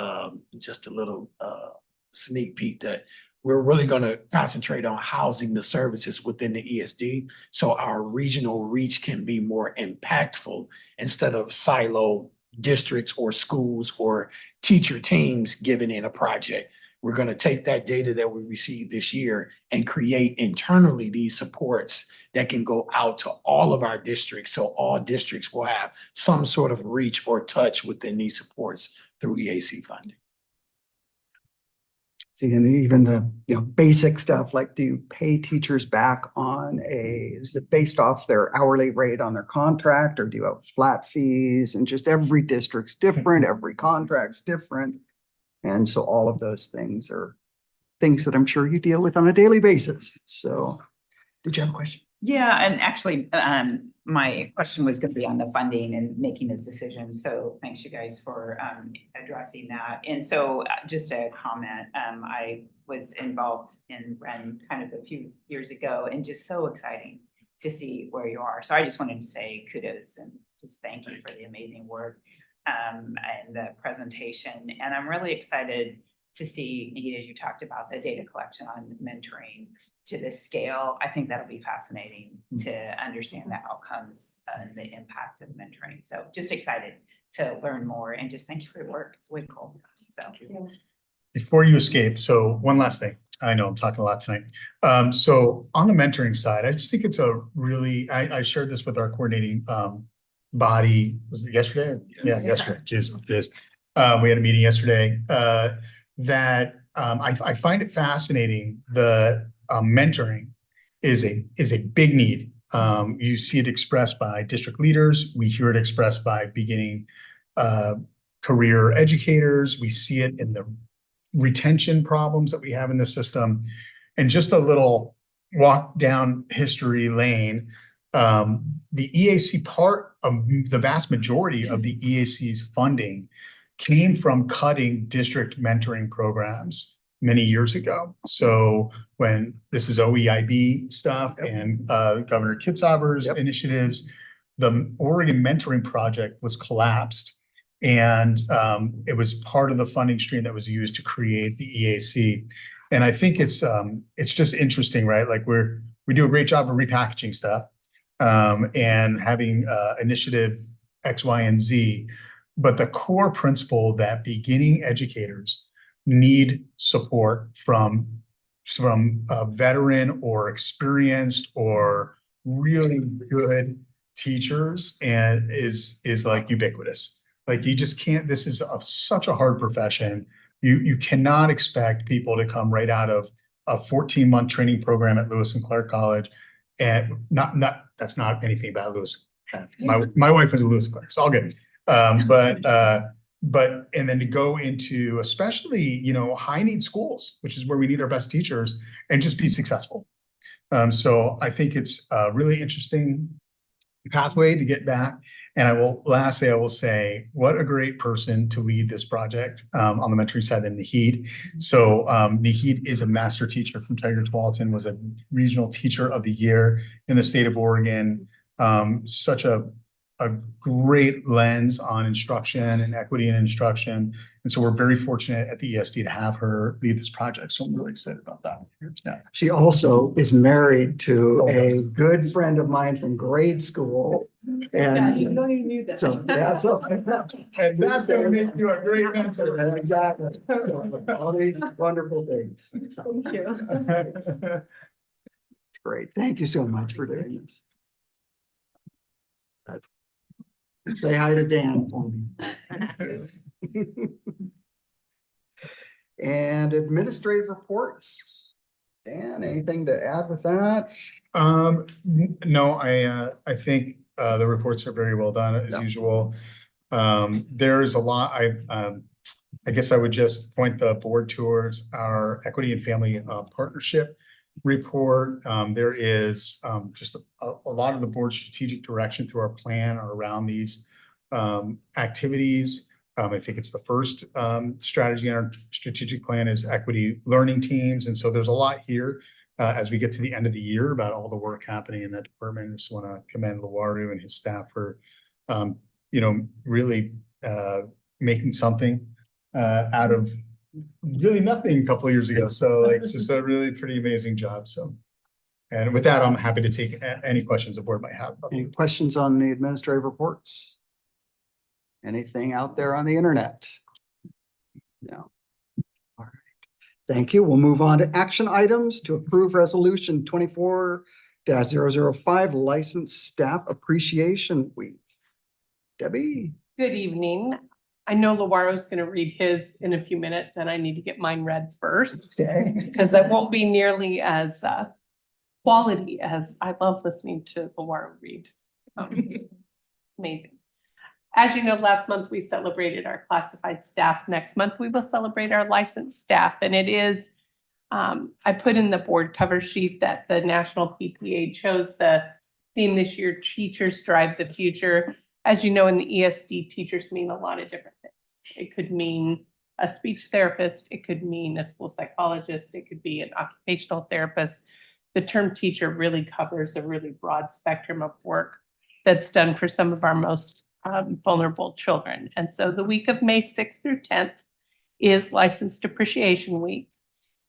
just a little sneak peek that we're really going to concentrate on housing the services within the ESD so our regional reach can be more impactful instead of silo districts or schools or teacher teams giving in a project. We're going to take that data that we received this year and create internally these supports that can go out to all of our districts. So all districts will have some sort of reach or touch within these supports through EAC funding. See, and even the basic stuff like, do you pay teachers back is it based off their hourly rate on their contract, or do you have flat fees? And just every district's different, every contract's different. And so all of those things are things that I'm sure you deal with on a daily basis. So did you have a question? Yeah, and actually, my question was going to be on the funding and making those decisions. So thanks you guys for addressing that. And so just a comment, I was involved in REN kind of a few years ago, and just so exciting to see where you are. So I just wanted to say kudos and just thank you for the amazing work and the presentation. And I'm really excited to see, as you talked about, the data collection on mentoring to this scale. I think that'll be fascinating to understand the outcomes and the impact of mentoring. So just excited to learn more, and just thank you for your work. It's way cool. So Before you escape, so one last thing. I know I'm talking a lot tonight. So on the mentoring side, I just think it's a really, I shared this with our coordinating body. Was it yesterday? Yeah, yesterday. Jeez, it is. We had a meeting yesterday that I find it fascinating. The mentoring is a big need. You see it expressed by district leaders. We hear it expressed by beginning career educators. We see it in the retention problems that we have in the system. And just a little walk down history lane, the EAC part of the vast majority of the EAC's funding came from cutting district mentoring programs many years ago. So when this is OEIB stuff and Governor Kitzhaber's initiatives, the Oregon Mentoring Project was collapsed, and it was part of the funding stream that was used to create the EAC. And I think it's just interesting, right? Like we do a great job of repackaging stuff and having initiative X, Y, and Z. But the core principle that beginning educators need support from a veteran or experienced or really good teachers and is like ubiquitous. Like you just can't, this is such a hard profession. You cannot expect people to come right out of a 14-month training program at Lewis and Clark College, and that's not anything about Lewis My wife was a Lewis clerk, so all good. But, and then to go into especially, you know, high need schools, which is where we need our best teachers, and just be successful. So I think it's a really interesting pathway to get back. And lastly, I will say, what a great person to lead this project on the mentoring side than Nahid. So Nahid is a master teacher from Tigard-Tualatin, was a regional teacher of the year in the state of Oregon. Such a great lens on instruction and equity in instruction. And so we're very fortunate at the ESD to have her lead this project. So I'm really excited about that. Yeah. She also is married to a good friend of mine from grade school. And you don't even need that. so, yeah, so. And that's going to make you a great mentor. Exactly. So, all these wonderful things. So, Thank you. it's great. Thank you so much for doing this. Say hi to Dan for me. And administrative reports. Dan, anything to add with that? No, I think the reports are very well done as usual. There's a lot. I guess I would just point the board towards our equity and family partnership report. There is just a lot of the board's strategic direction through our plan are around these activities. I think it's the first strategy in our strategic plan is equity learning teams. And so there's a lot here as we get to the end of the year about all the work happening in that department. I just want to commend Luaru and his staff for, you know, really making something out of really nothing a couple of years ago. So like, it's just a really pretty amazing job. So, and with that, I'm happy to take any questions the board might have. Any questions on the administrative reports? Anything out there on the internet? No. All right. Thank you. We'll move on to action items to approve resolution 24-005 licensed staff appreciation week. Debbie. Good evening. I know Luaro's going to read his in a few minutes and I need to get mine read first. Okay. Because it won't be nearly as quality as I love listening to Luaro read. It's amazing. As you know, last month we celebrated our classified staff. Next month we will celebrate our licensed staff. And it is, I put in the board cover sheet that the National PTA chose the theme this year, Teachers Drive the Future. As you know, in the ESD, teachers mean a lot of different things. It could mean a speech therapist. It could mean a school psychologist. It could be an occupational therapist. The term teacher really covers a really broad spectrum of work that's done for some of our most vulnerable children. And so the week of May 6th through 10th is Licensed Appreciation Week.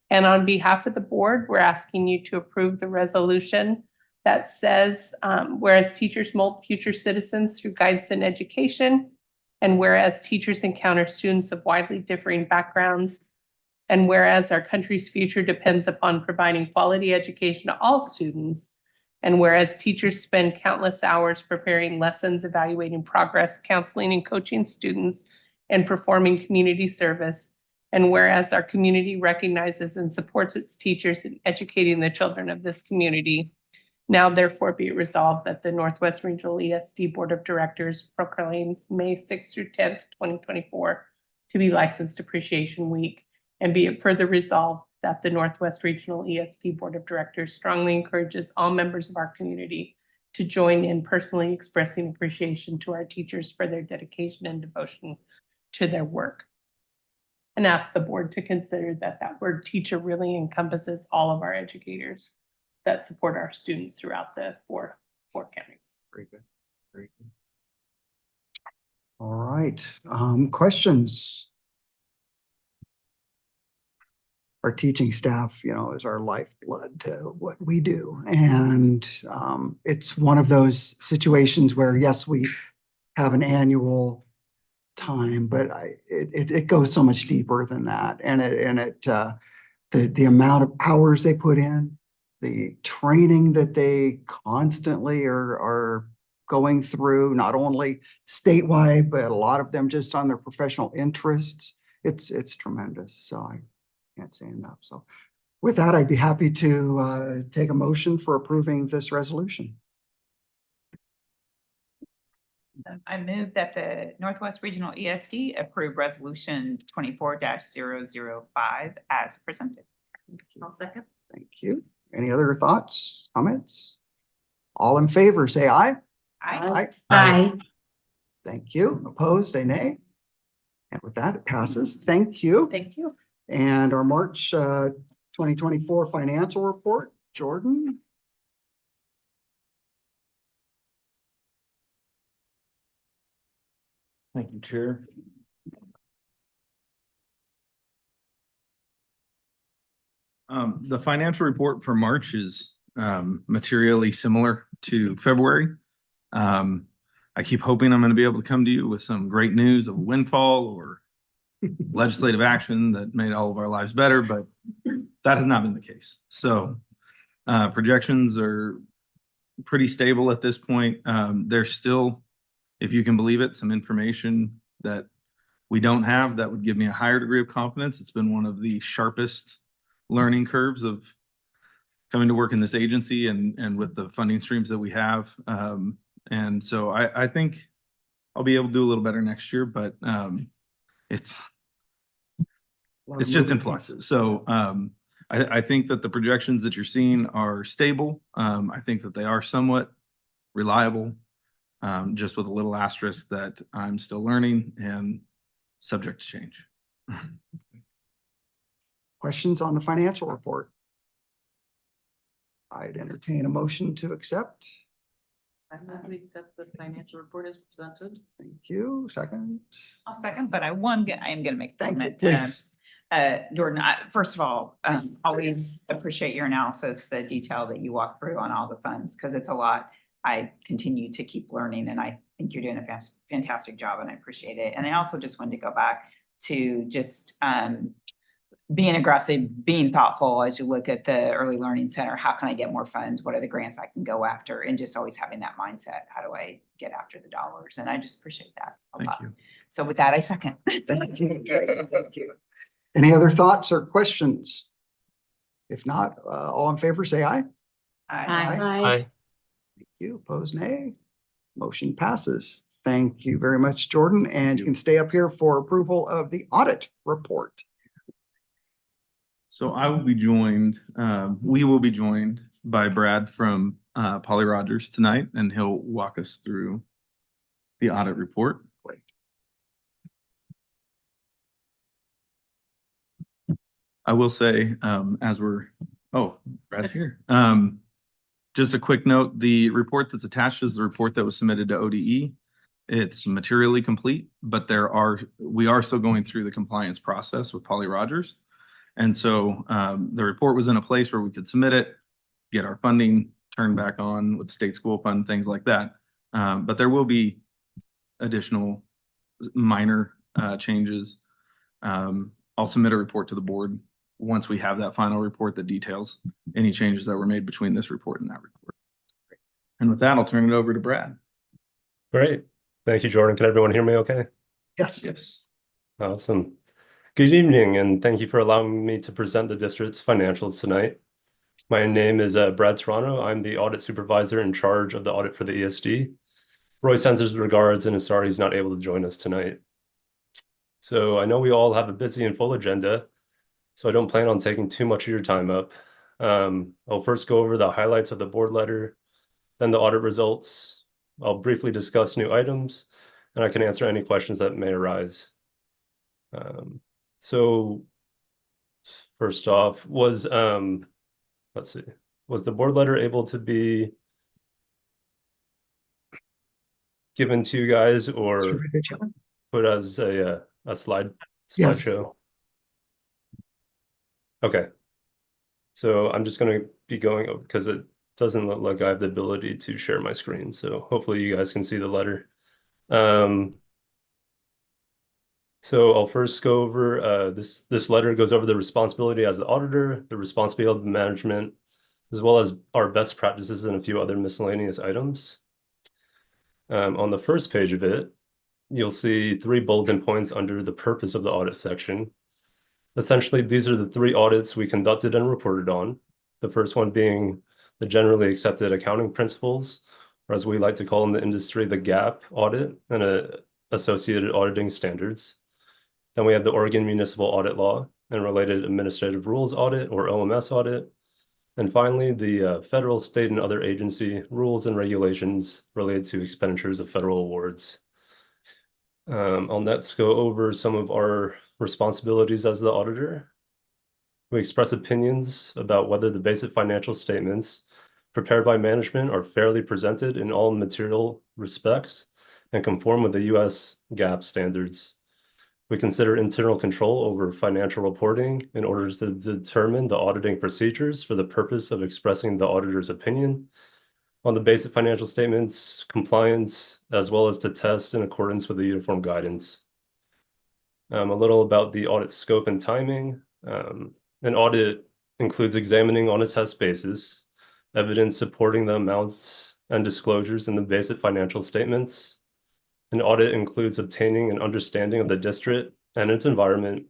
And on behalf of the board, we're asking you to approve the resolution that says, whereas teachers mold future citizens through guidance and education, and whereas teachers encounter students of widely differing backgrounds, and whereas our country's future depends upon providing quality education to all students, and whereas teachers spend countless hours preparing lessons, evaluating progress, counseling and coaching students, and performing community service, and whereas our community recognizes and supports its teachers in educating the children of this community, now therefore be it resolved that the Northwest Regional ESD Board of Directors proclaims May 6th through 10th, 2024 to be Licensed Appreciation Week, and be it further resolved that the Northwest Regional ESD Board of Directors strongly encourages all members of our community to join in personally expressing appreciation to our teachers for their dedication and devotion to their work. And ask the board to consider that that word teacher really encompasses all of our educators that support our students throughout the four counties. Very good. Very good. All right. Questions? Our teaching staff, you know, is our lifeblood to what we do. And it's one of those situations where, yes, we have an annual time, but it goes so much deeper than that. And the amount of hours they put in, the training that they constantly are going through, not only statewide, but a lot of them just on their professional interests. It's tremendous. So I can't say enough. So with that, I'd be happy to take a motion for approving this resolution. I move that the Northwest Regional ESD approve resolution 24-005 as presented. I'll second. Thank you. Any other thoughts, comments? All in favor, say aye. Aye. Aye. Thank you. Opposed, say nay. And with that, it passes. Thank you. Thank you. And our March 2024 financial report, Jordan. Thank you, Chair. The financial report for March is materially similar to February. I keep hoping I'm going to be able to come to you with some great news of a windfall or legislative action that made all of our lives better, but that has not been the case. So projections are pretty stable at this point. There's still, if you can believe it, some information that we don't have that would give me a higher degree of confidence. It's been one of the sharpest learning curves of coming to work in this agency and with the funding streams that we have. And so I think I'll be able to do a little better next year, but it's just in flux. So I think that the projections that you're seeing are stable. I think that they are somewhat reliable, just with a little asterisk that I'm still learning and subject to change. Questions on the financial report? I'd entertain a motion to accept. I'm not going to accept the financial report as presented. Thank you. Second. I'll second, but I am going to make a Thank you, comment. please. Jordan, first of all, always appreciate your analysis, the detail that you walk through on all the funds, because it's a lot. I continue to keep learning, and I think you're doing a fantastic job, and I appreciate it. And I also just wanted to go back to just being aggressive, being thoughtful as you look at the Early Learning Center. How can I get more funds? What are the grants I can go after? And just always having that mindset. How do I get after the dollars? And I just appreciate that a lot. Thank you. So with that, I second. Thank you. Thank you. Any other thoughts or questions? If not, all in favor, say aye. Aye. Thank you. Opposed, nay. Motion passes. Thank you very much, Jordan. And you can stay up here for approval of the audit report. So I will be joined, we will be joined by Brad from Polly Rogers tonight, and he'll walk us through the audit report. Great. I will say, Brad's here. Just a quick note, the report that's attached is the report that was submitted to ODE. It's materially complete, but we are still going through the compliance process with Polly Rogers. And so the report was in a place where we could submit it, get our funding turned back on with the state school fund, things like that. But there will be additional minor changes. I'll submit a report to the board once we have that final report that details any changes that were made between this report and that report. And with that, I'll turn it over to Brad. Great. Thank you, Jordan. Can everyone hear me okay? Yes. Yes. Awesome. Good evening, and thank you for allowing me to present the district's financials tonight. My name is Brad Serrano. I'm the audit supervisor in charge of the audit for the ESD. Roy sends his regards and is sorry he's not able to join us tonight. So I know we all have a busy and full agenda, so I don't plan on taking too much of your time up. I'll first go over the highlights of the board letter, then the audit results. I'll briefly discuss new items, and I can answer any questions that may arise. So first off, was the board letter able to be given to you guys or put as a slideshow? Yes. Okay. So I'm just going to be going because it doesn't look like I have the ability to share my screen. So hopefully you guys can see the letter. So I'll first go over this letter goes over the responsibility as the auditor, the responsibility of management, as well as our best practices and a few other miscellaneous items. On the first page of it, you'll see 3 bulletin points under the purpose of the audit section. Essentially, these are the 3 audits we conducted and reported on. The first one being the generally accepted accounting principles, or as we like to call in the industry, the GAAP audit and associated auditing standards. Then we have the Oregon Municipal Audit Law and related administrative rules audit, or OMS audit. And finally, the federal, state, and other agency rules and regulations related to expenditures of federal awards. I'll next go over some of our responsibilities as the auditor. We express opinions about whether the basic financial statements prepared by management are fairly presented in all material respects and conform with the U.S. GAAP standards. We consider internal control over financial reporting in order to determine the auditing procedures for the purpose of expressing the auditor's opinion on the basic financial statements compliance, as well as to test in accordance with the uniform guidance. A little about the audit scope and timing. An audit includes examining on a test basis evidence supporting the amounts and disclosures in the basic financial statements. An audit includes obtaining an understanding of the district and its environment,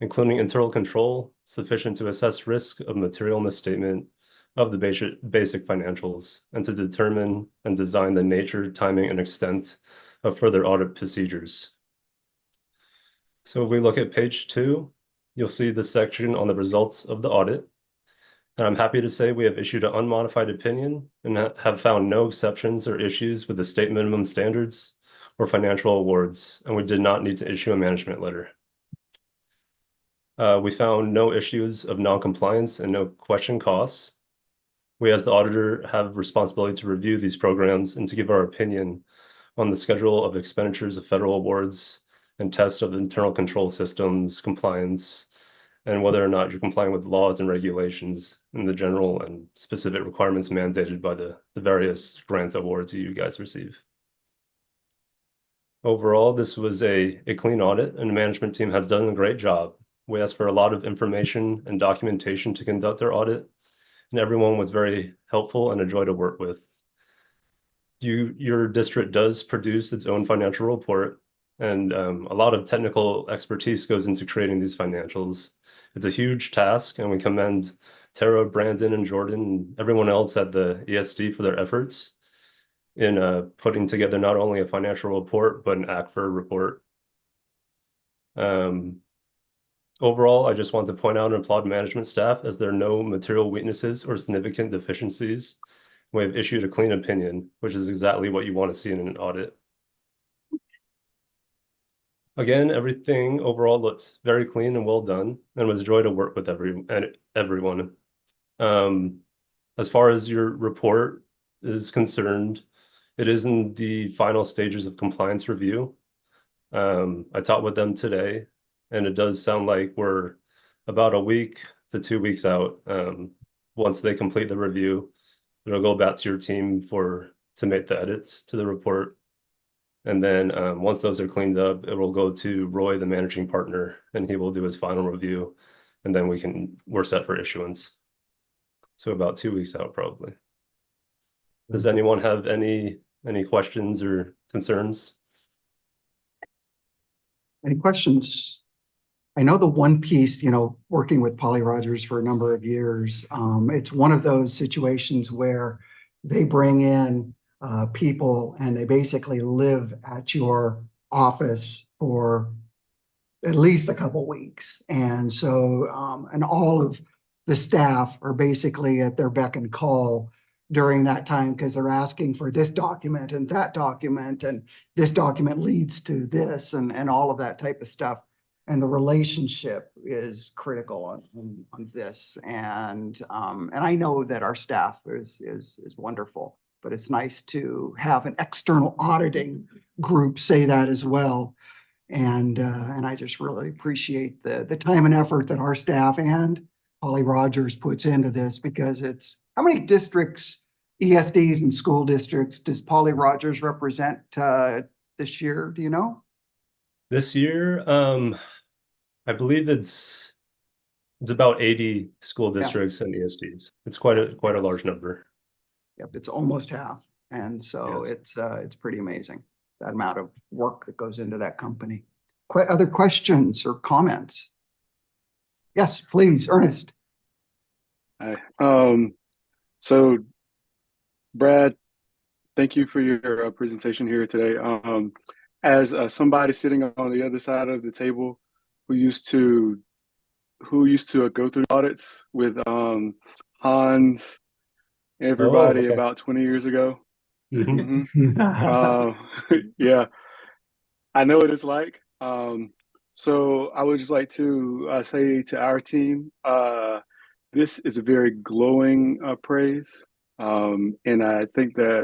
including internal control sufficient to assess risk of material misstatement of the basic financials and to determine and design the nature, timing, and extent of further audit procedures. So if we look at page 2, you'll see the section on the results of the audit. And I'm happy to say we have issued an unmodified opinion and have found no exceptions or issues with the state minimum standards or financial awards, and we did not need to issue a management letter. We found no issues of non-compliance and no question costs. We, as the auditor, have responsibility to review these programs and to give our opinion on the schedule of expenditures of federal awards and test of internal control systems compliance, and whether or not you're complying with laws and regulations and the general and specific requirements mandated by the various grant awards you guys receive. Overall, this was a clean audit, and the management team has done a great job. We asked for a lot of information and documentation to conduct our audit, and everyone was very helpful and a joy to work with. Your district does produce its own financial report, and a lot of technical expertise goes into creating these financials. It's a huge task, and we commend Tara, Brandon, and Jordan, and everyone else at the ESD for their efforts in putting together not only a financial report, but an ACFR report. Overall, I just want to point out and applaud management staff as there are no material weaknesses or significant deficiencies. We have issued a clean opinion, which is exactly what you want to see in an audit. Again, everything overall looks very clean and well done, and was a joy to work with everyone. As far as your report is concerned, it is in the final stages of compliance review. I talked with them today, and it does sound like we're about a week to 2 weeks out. Once they complete the review, it'll go back to your team to make the edits to the report. And then once those are cleaned up, it will go to Roy, the managing partner, and he will do his final review. And then we're set for issuance. So about 2 weeks out, probably. Does anyone have any questions or concerns? Any questions? I know the one piece, working with Polly Rogers for a number of years, it's one of those situations where they bring in people and they basically live at your office for at least a couple weeks. And so, and all of the staff are basically at their beck and call during that time because they're asking for this document and that document, and this document leads to this and all of that type of stuff. And the relationship is critical on this. And I know that our staff is wonderful, but it's nice to have an external auditing group say that as well. And I just really appreciate the time and effort that our staff and Polly Rogers puts into this, because how many districts, ESDs and school districts, does Polly Rogers represent this year? Do you know? This year, I believe it's about 80 school districts and ESDs. It's quite a large number. Yep, it's almost half. And so it's pretty amazing, that amount of work that goes into that company. Other questions or comments? Yes, please, Ernest. Hi. So Brad, Thank you for your presentation here today. As somebody sitting on the other side of the table who used to go through audits with Hans, everybody okay. about 20 years ago. Mhm. Yeah, I know what it's like. So I would just like to say to our team, this is a very glowing praise, and I think that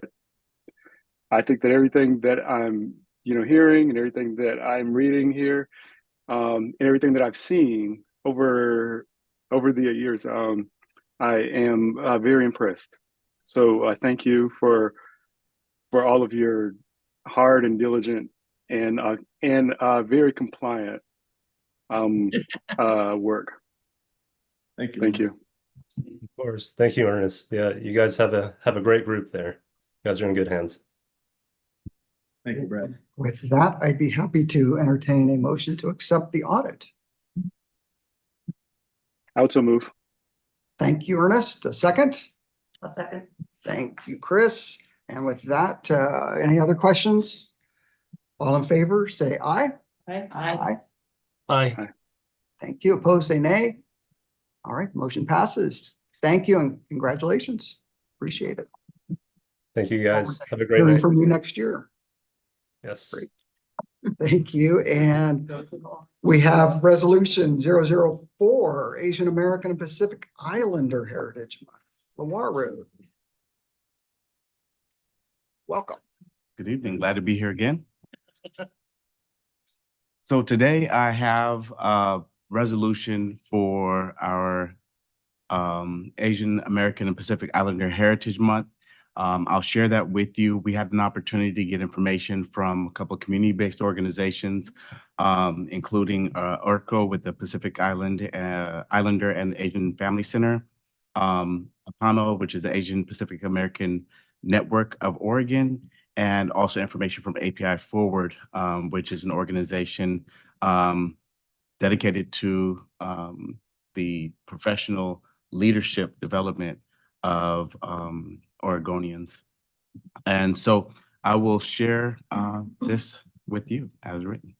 everything that I'm hearing and everything that I'm reading here, and everything that I've seen over the years, I am very impressed. So thank you for all of your hard and diligent and very compliant work. Thank you. Thank you. Of course. Thank you, Ernest. Yeah, you guys have a great group there. You guys are in good hands. Thank you, Brad. With that, I'd be happy to entertain a motion to accept the audit. I would so move. Thank you, Ernest. A second? A second. Thank you, Chris. And with that, any other questions? All in favor, say aye. Aye. Aye. Aye. Thank you. Opposed, say nay. All right, motion passes. Thank you and congratulations. Appreciate it. Thank you, guys. Have a great Hearing night. from you next year. Yes. Great. Thank you. And we have resolution 004, Asian American and Pacific Islander Heritage Month. Lamar Road. Welcome. Good evening. Glad to be here again. So today I have a resolution for our Asian American and Pacific Islander Heritage Month. I'll share that with you. We had an opportunity to get information from a couple of community-based organizations, including ORCO with the Pacific Islander and Asian Family Center, APANO, which is the Asian Pacific American Network of Oregon, and also information from API Forward, which is an organization dedicated to the professional leadership development of Oregonians. And so I will share this with you as written.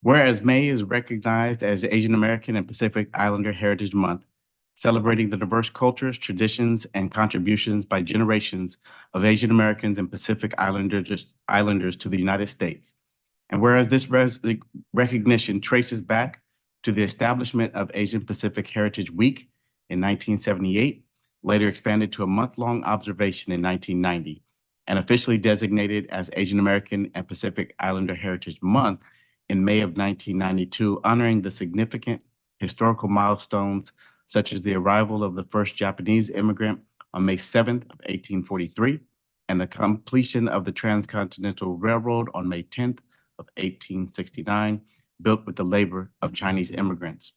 Whereas May is recognized as the Asian American and Pacific Islander Heritage Month, celebrating the diverse cultures, traditions, and contributions by generations of Asian Americans and Pacific Islanders to the United States. And whereas this recognition traces back to the establishment of Asian Pacific Heritage Week in 1978, later expanded to a month-long observation in 1990, and officially designated as Asian American and Pacific Islander Heritage Month in May of 1992, honoring the significant historical milestones such as the arrival of the first Japanese immigrant on May 7th of 1843, and the completion of the Transcontinental Railroad on May 10th of 1869, built with the labor of Chinese immigrants.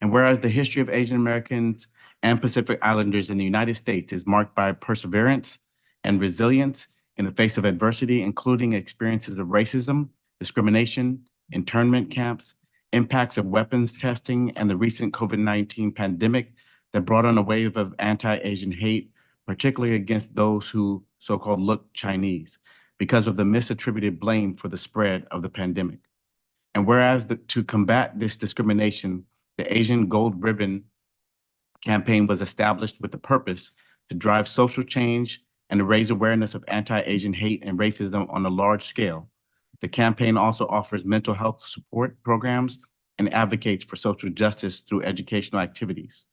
And whereas the history of Asian Americans and Pacific Islanders in the United States is marked by perseverance and resilience in the face of adversity, including experiences of racism, discrimination, internment camps, impacts of weapons testing, and the recent COVID-19 pandemic that brought on a wave of anti-Asian hate, particularly against those who so-called look Chinese, because of the misattributed blame for the spread of the pandemic. And whereas to combat this discrimination, the Asian Gold Ribbon campaign was established with the purpose to drive social change and to raise awareness of anti-Asian hate and racism on a large scale. The campaign also offers mental health support programs and advocates for social justice through educational activities.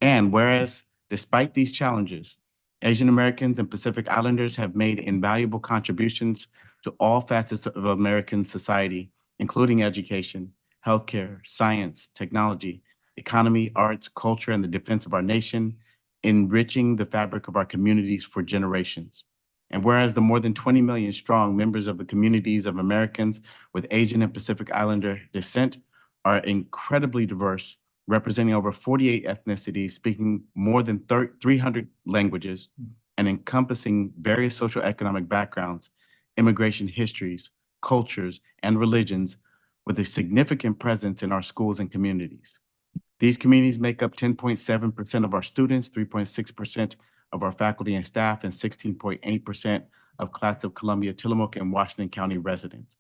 And whereas, despite these challenges, Asian Americans and Pacific Islanders have made invaluable contributions to all facets of American society, including education, healthcare, science, technology, economy, arts, culture, and the defense of our nation, enriching the fabric of our communities for generations. And whereas the more than 20 million strong members of the communities of Americans with Asian and Pacific Islander descent are incredibly diverse, representing over 48 ethnicities, speaking more than 300 languages, and encompassing various socioeconomic backgrounds, immigration histories, cultures, and religions, with a significant presence in our schools and communities. These communities make up 10.7% of our students, 3.6% of our faculty and staff and 16.8% of class of Columbia, Tillamook, and Washington County residents.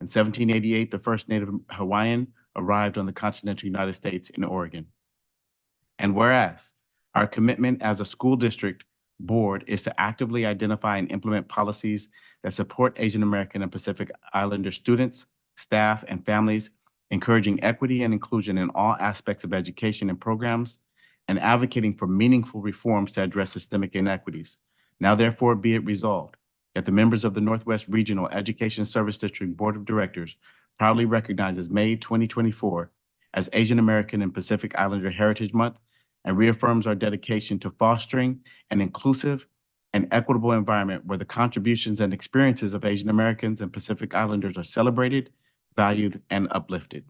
In 1788, the first Native Hawaiian arrived on the continental United States in Oregon. And whereas our commitment as a school district board is to actively identify and implement policies that support Asian American and Pacific Islander students, staff, and families, encouraging equity and inclusion in all aspects of education and programs, and advocating for meaningful reforms to address systemic inequities. Now therefore be it resolved that the members of the Northwest Regional Education Service District Board of Directors proudly recognizes May 2024 as Asian American and Pacific Islander Heritage Month and reaffirms our dedication to fostering an inclusive and equitable environment where the contributions and experiences of Asian Americans and Pacific Islanders are celebrated, valued, and uplifted.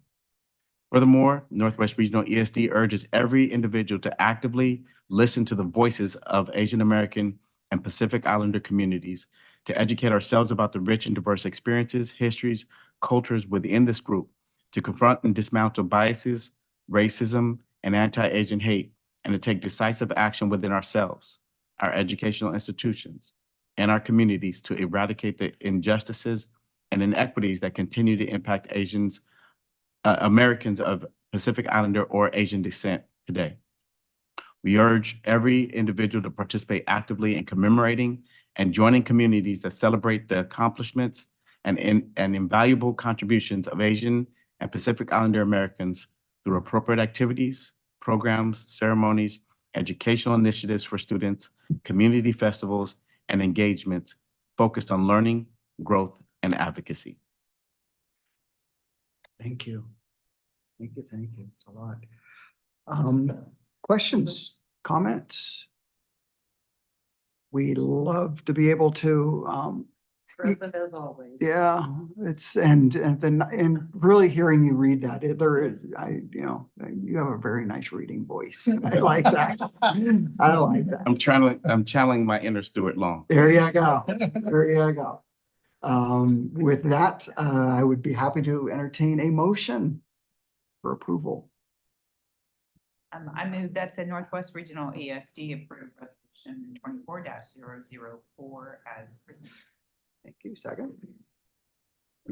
Furthermore, Northwest Regional ESD urges every individual to actively listen to the voices of Asian American and Pacific Islander communities, to educate ourselves about the rich and diverse experiences, histories, cultures within this group, to confront and dismantle biases, racism, and anti-Asian hate, and to take decisive action within ourselves, our educational institutions, and our communities to eradicate the injustices and inequities that continue to impact Americans of Pacific Islander or Asian descent today. We urge every individual to participate actively in commemorating and joining communities that celebrate the accomplishments and invaluable contributions of Asian and Pacific Islander Americans through appropriate activities, programs, ceremonies, educational initiatives for students, community festivals, and engagements focused on learning, growth, and advocacy. Thank you. Thank you, thank you. It's a lot. Questions, comments? We love to be able to, Impressive as always. yeah, it's, and really hearing you read that, there is, you have a very nice reading voice. I like that. I like that. I'm channeling my inner Stuart Long. There you go. There you go. With that, I would be happy to entertain a motion for approval. I move that the Northwest Regional ESD approve resolution 24-004 as presented. Thank you. Second.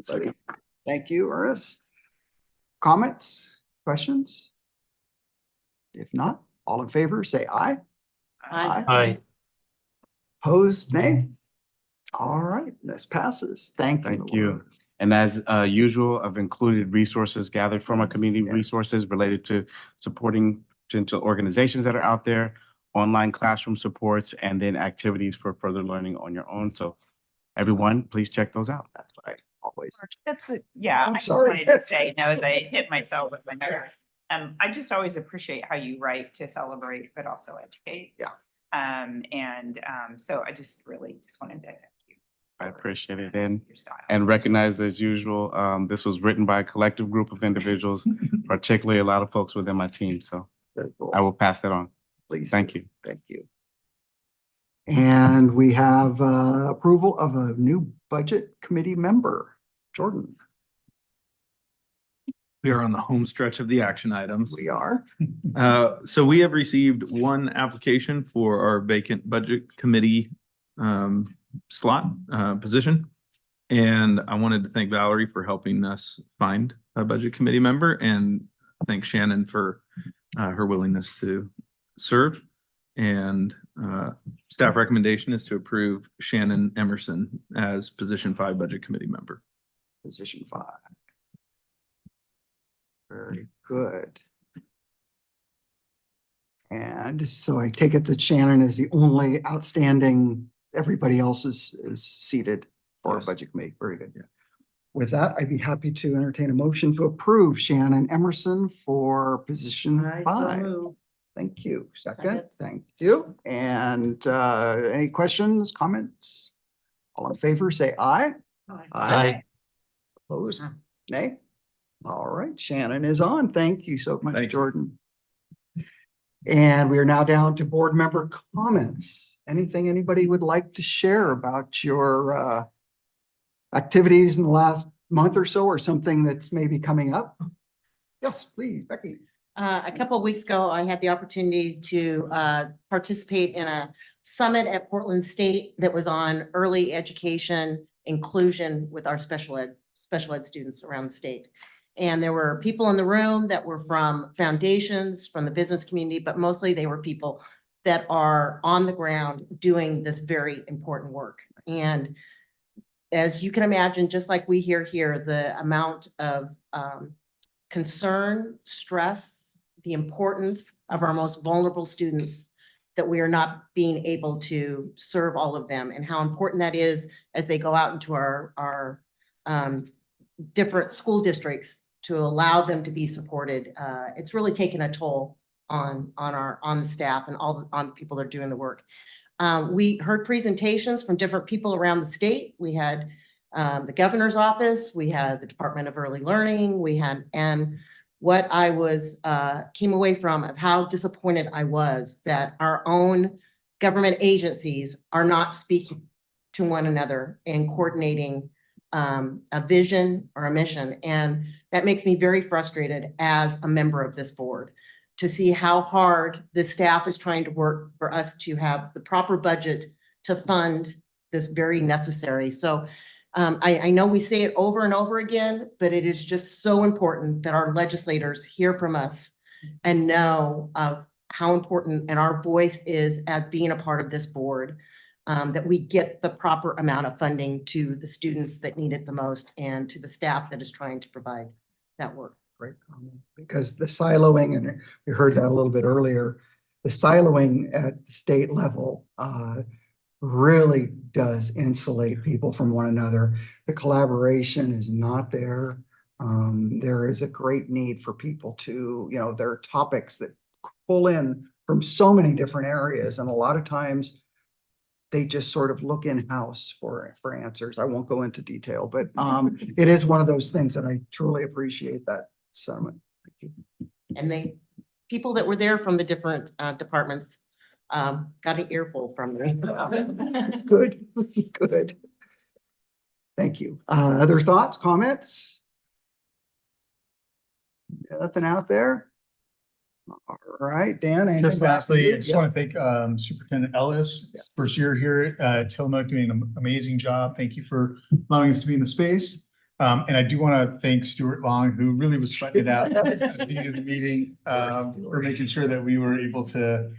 Second. Thank you, Ernest. Comments, questions? If not, all in favor, say aye. Aye. Opposed, nay? All right, this passes. Thank you. Thank you. And as usual, I've included resources gathered from our community, resources related to supporting potential organizations that are out there, online classroom supports, and then activities for further learning on your own. So everyone, please check those out. That's what I always. That's what, yeah, I'm I just sorry. wanted to say, no, that I hit myself with my notes. I just always appreciate how you write to celebrate, but also educate. Yeah. So I just really just wanted to thank you. I appreciate it. Your style. And recognize as usual, this was written by a collective group of individuals, particularly a lot of folks within my team. So Very cool. I will pass that on. Please. Thank you. Thank you. And we have approval of a new budget committee member, Jordan. We are on the home stretch of the action items. We are. So we have received one application for our vacant budget committee slot position. And I wanted to thank Valerie for helping us find a budget committee member and thank Shannon for her willingness to serve. And staff recommendation is to approve Shannon Emerson as position 5 budget committee member. Position 5. Very good. And so I take it that Shannon is the only outstanding, everybody else is seated for our budget committee. Very good. Yeah. With that, I'd be happy to entertain a motion to approve Shannon Emerson for position 5. Thank you. Second. Thank you. And any questions, comments? All in favor, say aye. Aye. Opposed? Nay? All right, Shannon is on. Thank you so much, Thank you. Jordan. And we are now down to board member comments. Anything anybody would like to share about your activities in the last month or so, or something that's maybe coming up? Yes, please, Becky. A couple of weeks ago, I had the opportunity to participate in a summit at Portland State that was on early education inclusion with our special ed students around the state. And there were people in the room that were from foundations, from the business community, but mostly they were people that are on the ground doing this very important work. And as you can imagine, just like we hear here, the amount of concern, stress, the importance of our most vulnerable students, that we are not being able to serve all of them, and how important that is as they go out into our different school districts to allow them to be supported. It's really taken a toll on the staff and on the people that are doing the work. We heard presentations from different people around the state. We had the governor's office, we had the Department of Early Learning, and what I came away from of how disappointed I was that our own government agencies are not speaking to one another and coordinating a vision or a mission. And that makes me very frustrated as a member of this board to see how hard the staff is trying to work for us to have the proper budget to fund this very necessary. So I know we say it over and over again, but it is just so important that our legislators hear from us and know of how important and our voice is as being a part of this board, that we get the proper amount of funding to the students that need it the most and to the staff that is trying to provide that work. Great comment. Because the siloing, and we heard that a little bit earlier, the siloing at the state level really does insulate people from one another. The collaboration is not there. There is a great need for people to, there are topics that pull in from so many different areas. And a lot of times they just sort of look in-house for answers. I won't go into detail, but it is one of those things that I truly appreciate that sentiment. Thank you. And people that were there from the different departments got an earful from them. Good, good. Thank you. Other thoughts, comments? Nothing out there? All right, Dan. anything Just back to lastly, you? I just Yeah. want to thank Superintendent Ellis, first year here at Tillamook, doing an amazing job. Thank you for allowing us to be in the space. And I do want to thank Stuart Long, who really was sweating it out at the beginning of the meeting, for making sure that we were able to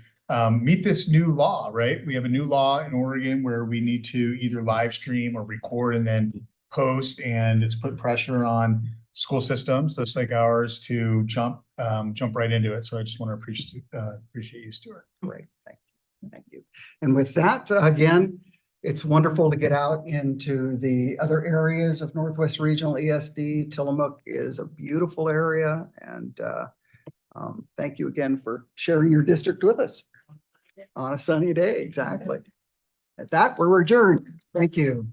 meet this new law, right? We have a new law in Oregon where we need to either live stream or record and then post, and it's put pressure on school systems, just like ours, to jump right into it. So I just want to appreciate you, Stuart. Great, thank you. Thank you. And with that, again, it's wonderful to get out into the other areas of Northwest Regional ESD. Tillamook is a beautiful area, and thank you again for sharing your district with us on a sunny day. Exactly. At that, we're adjourned. Thank you.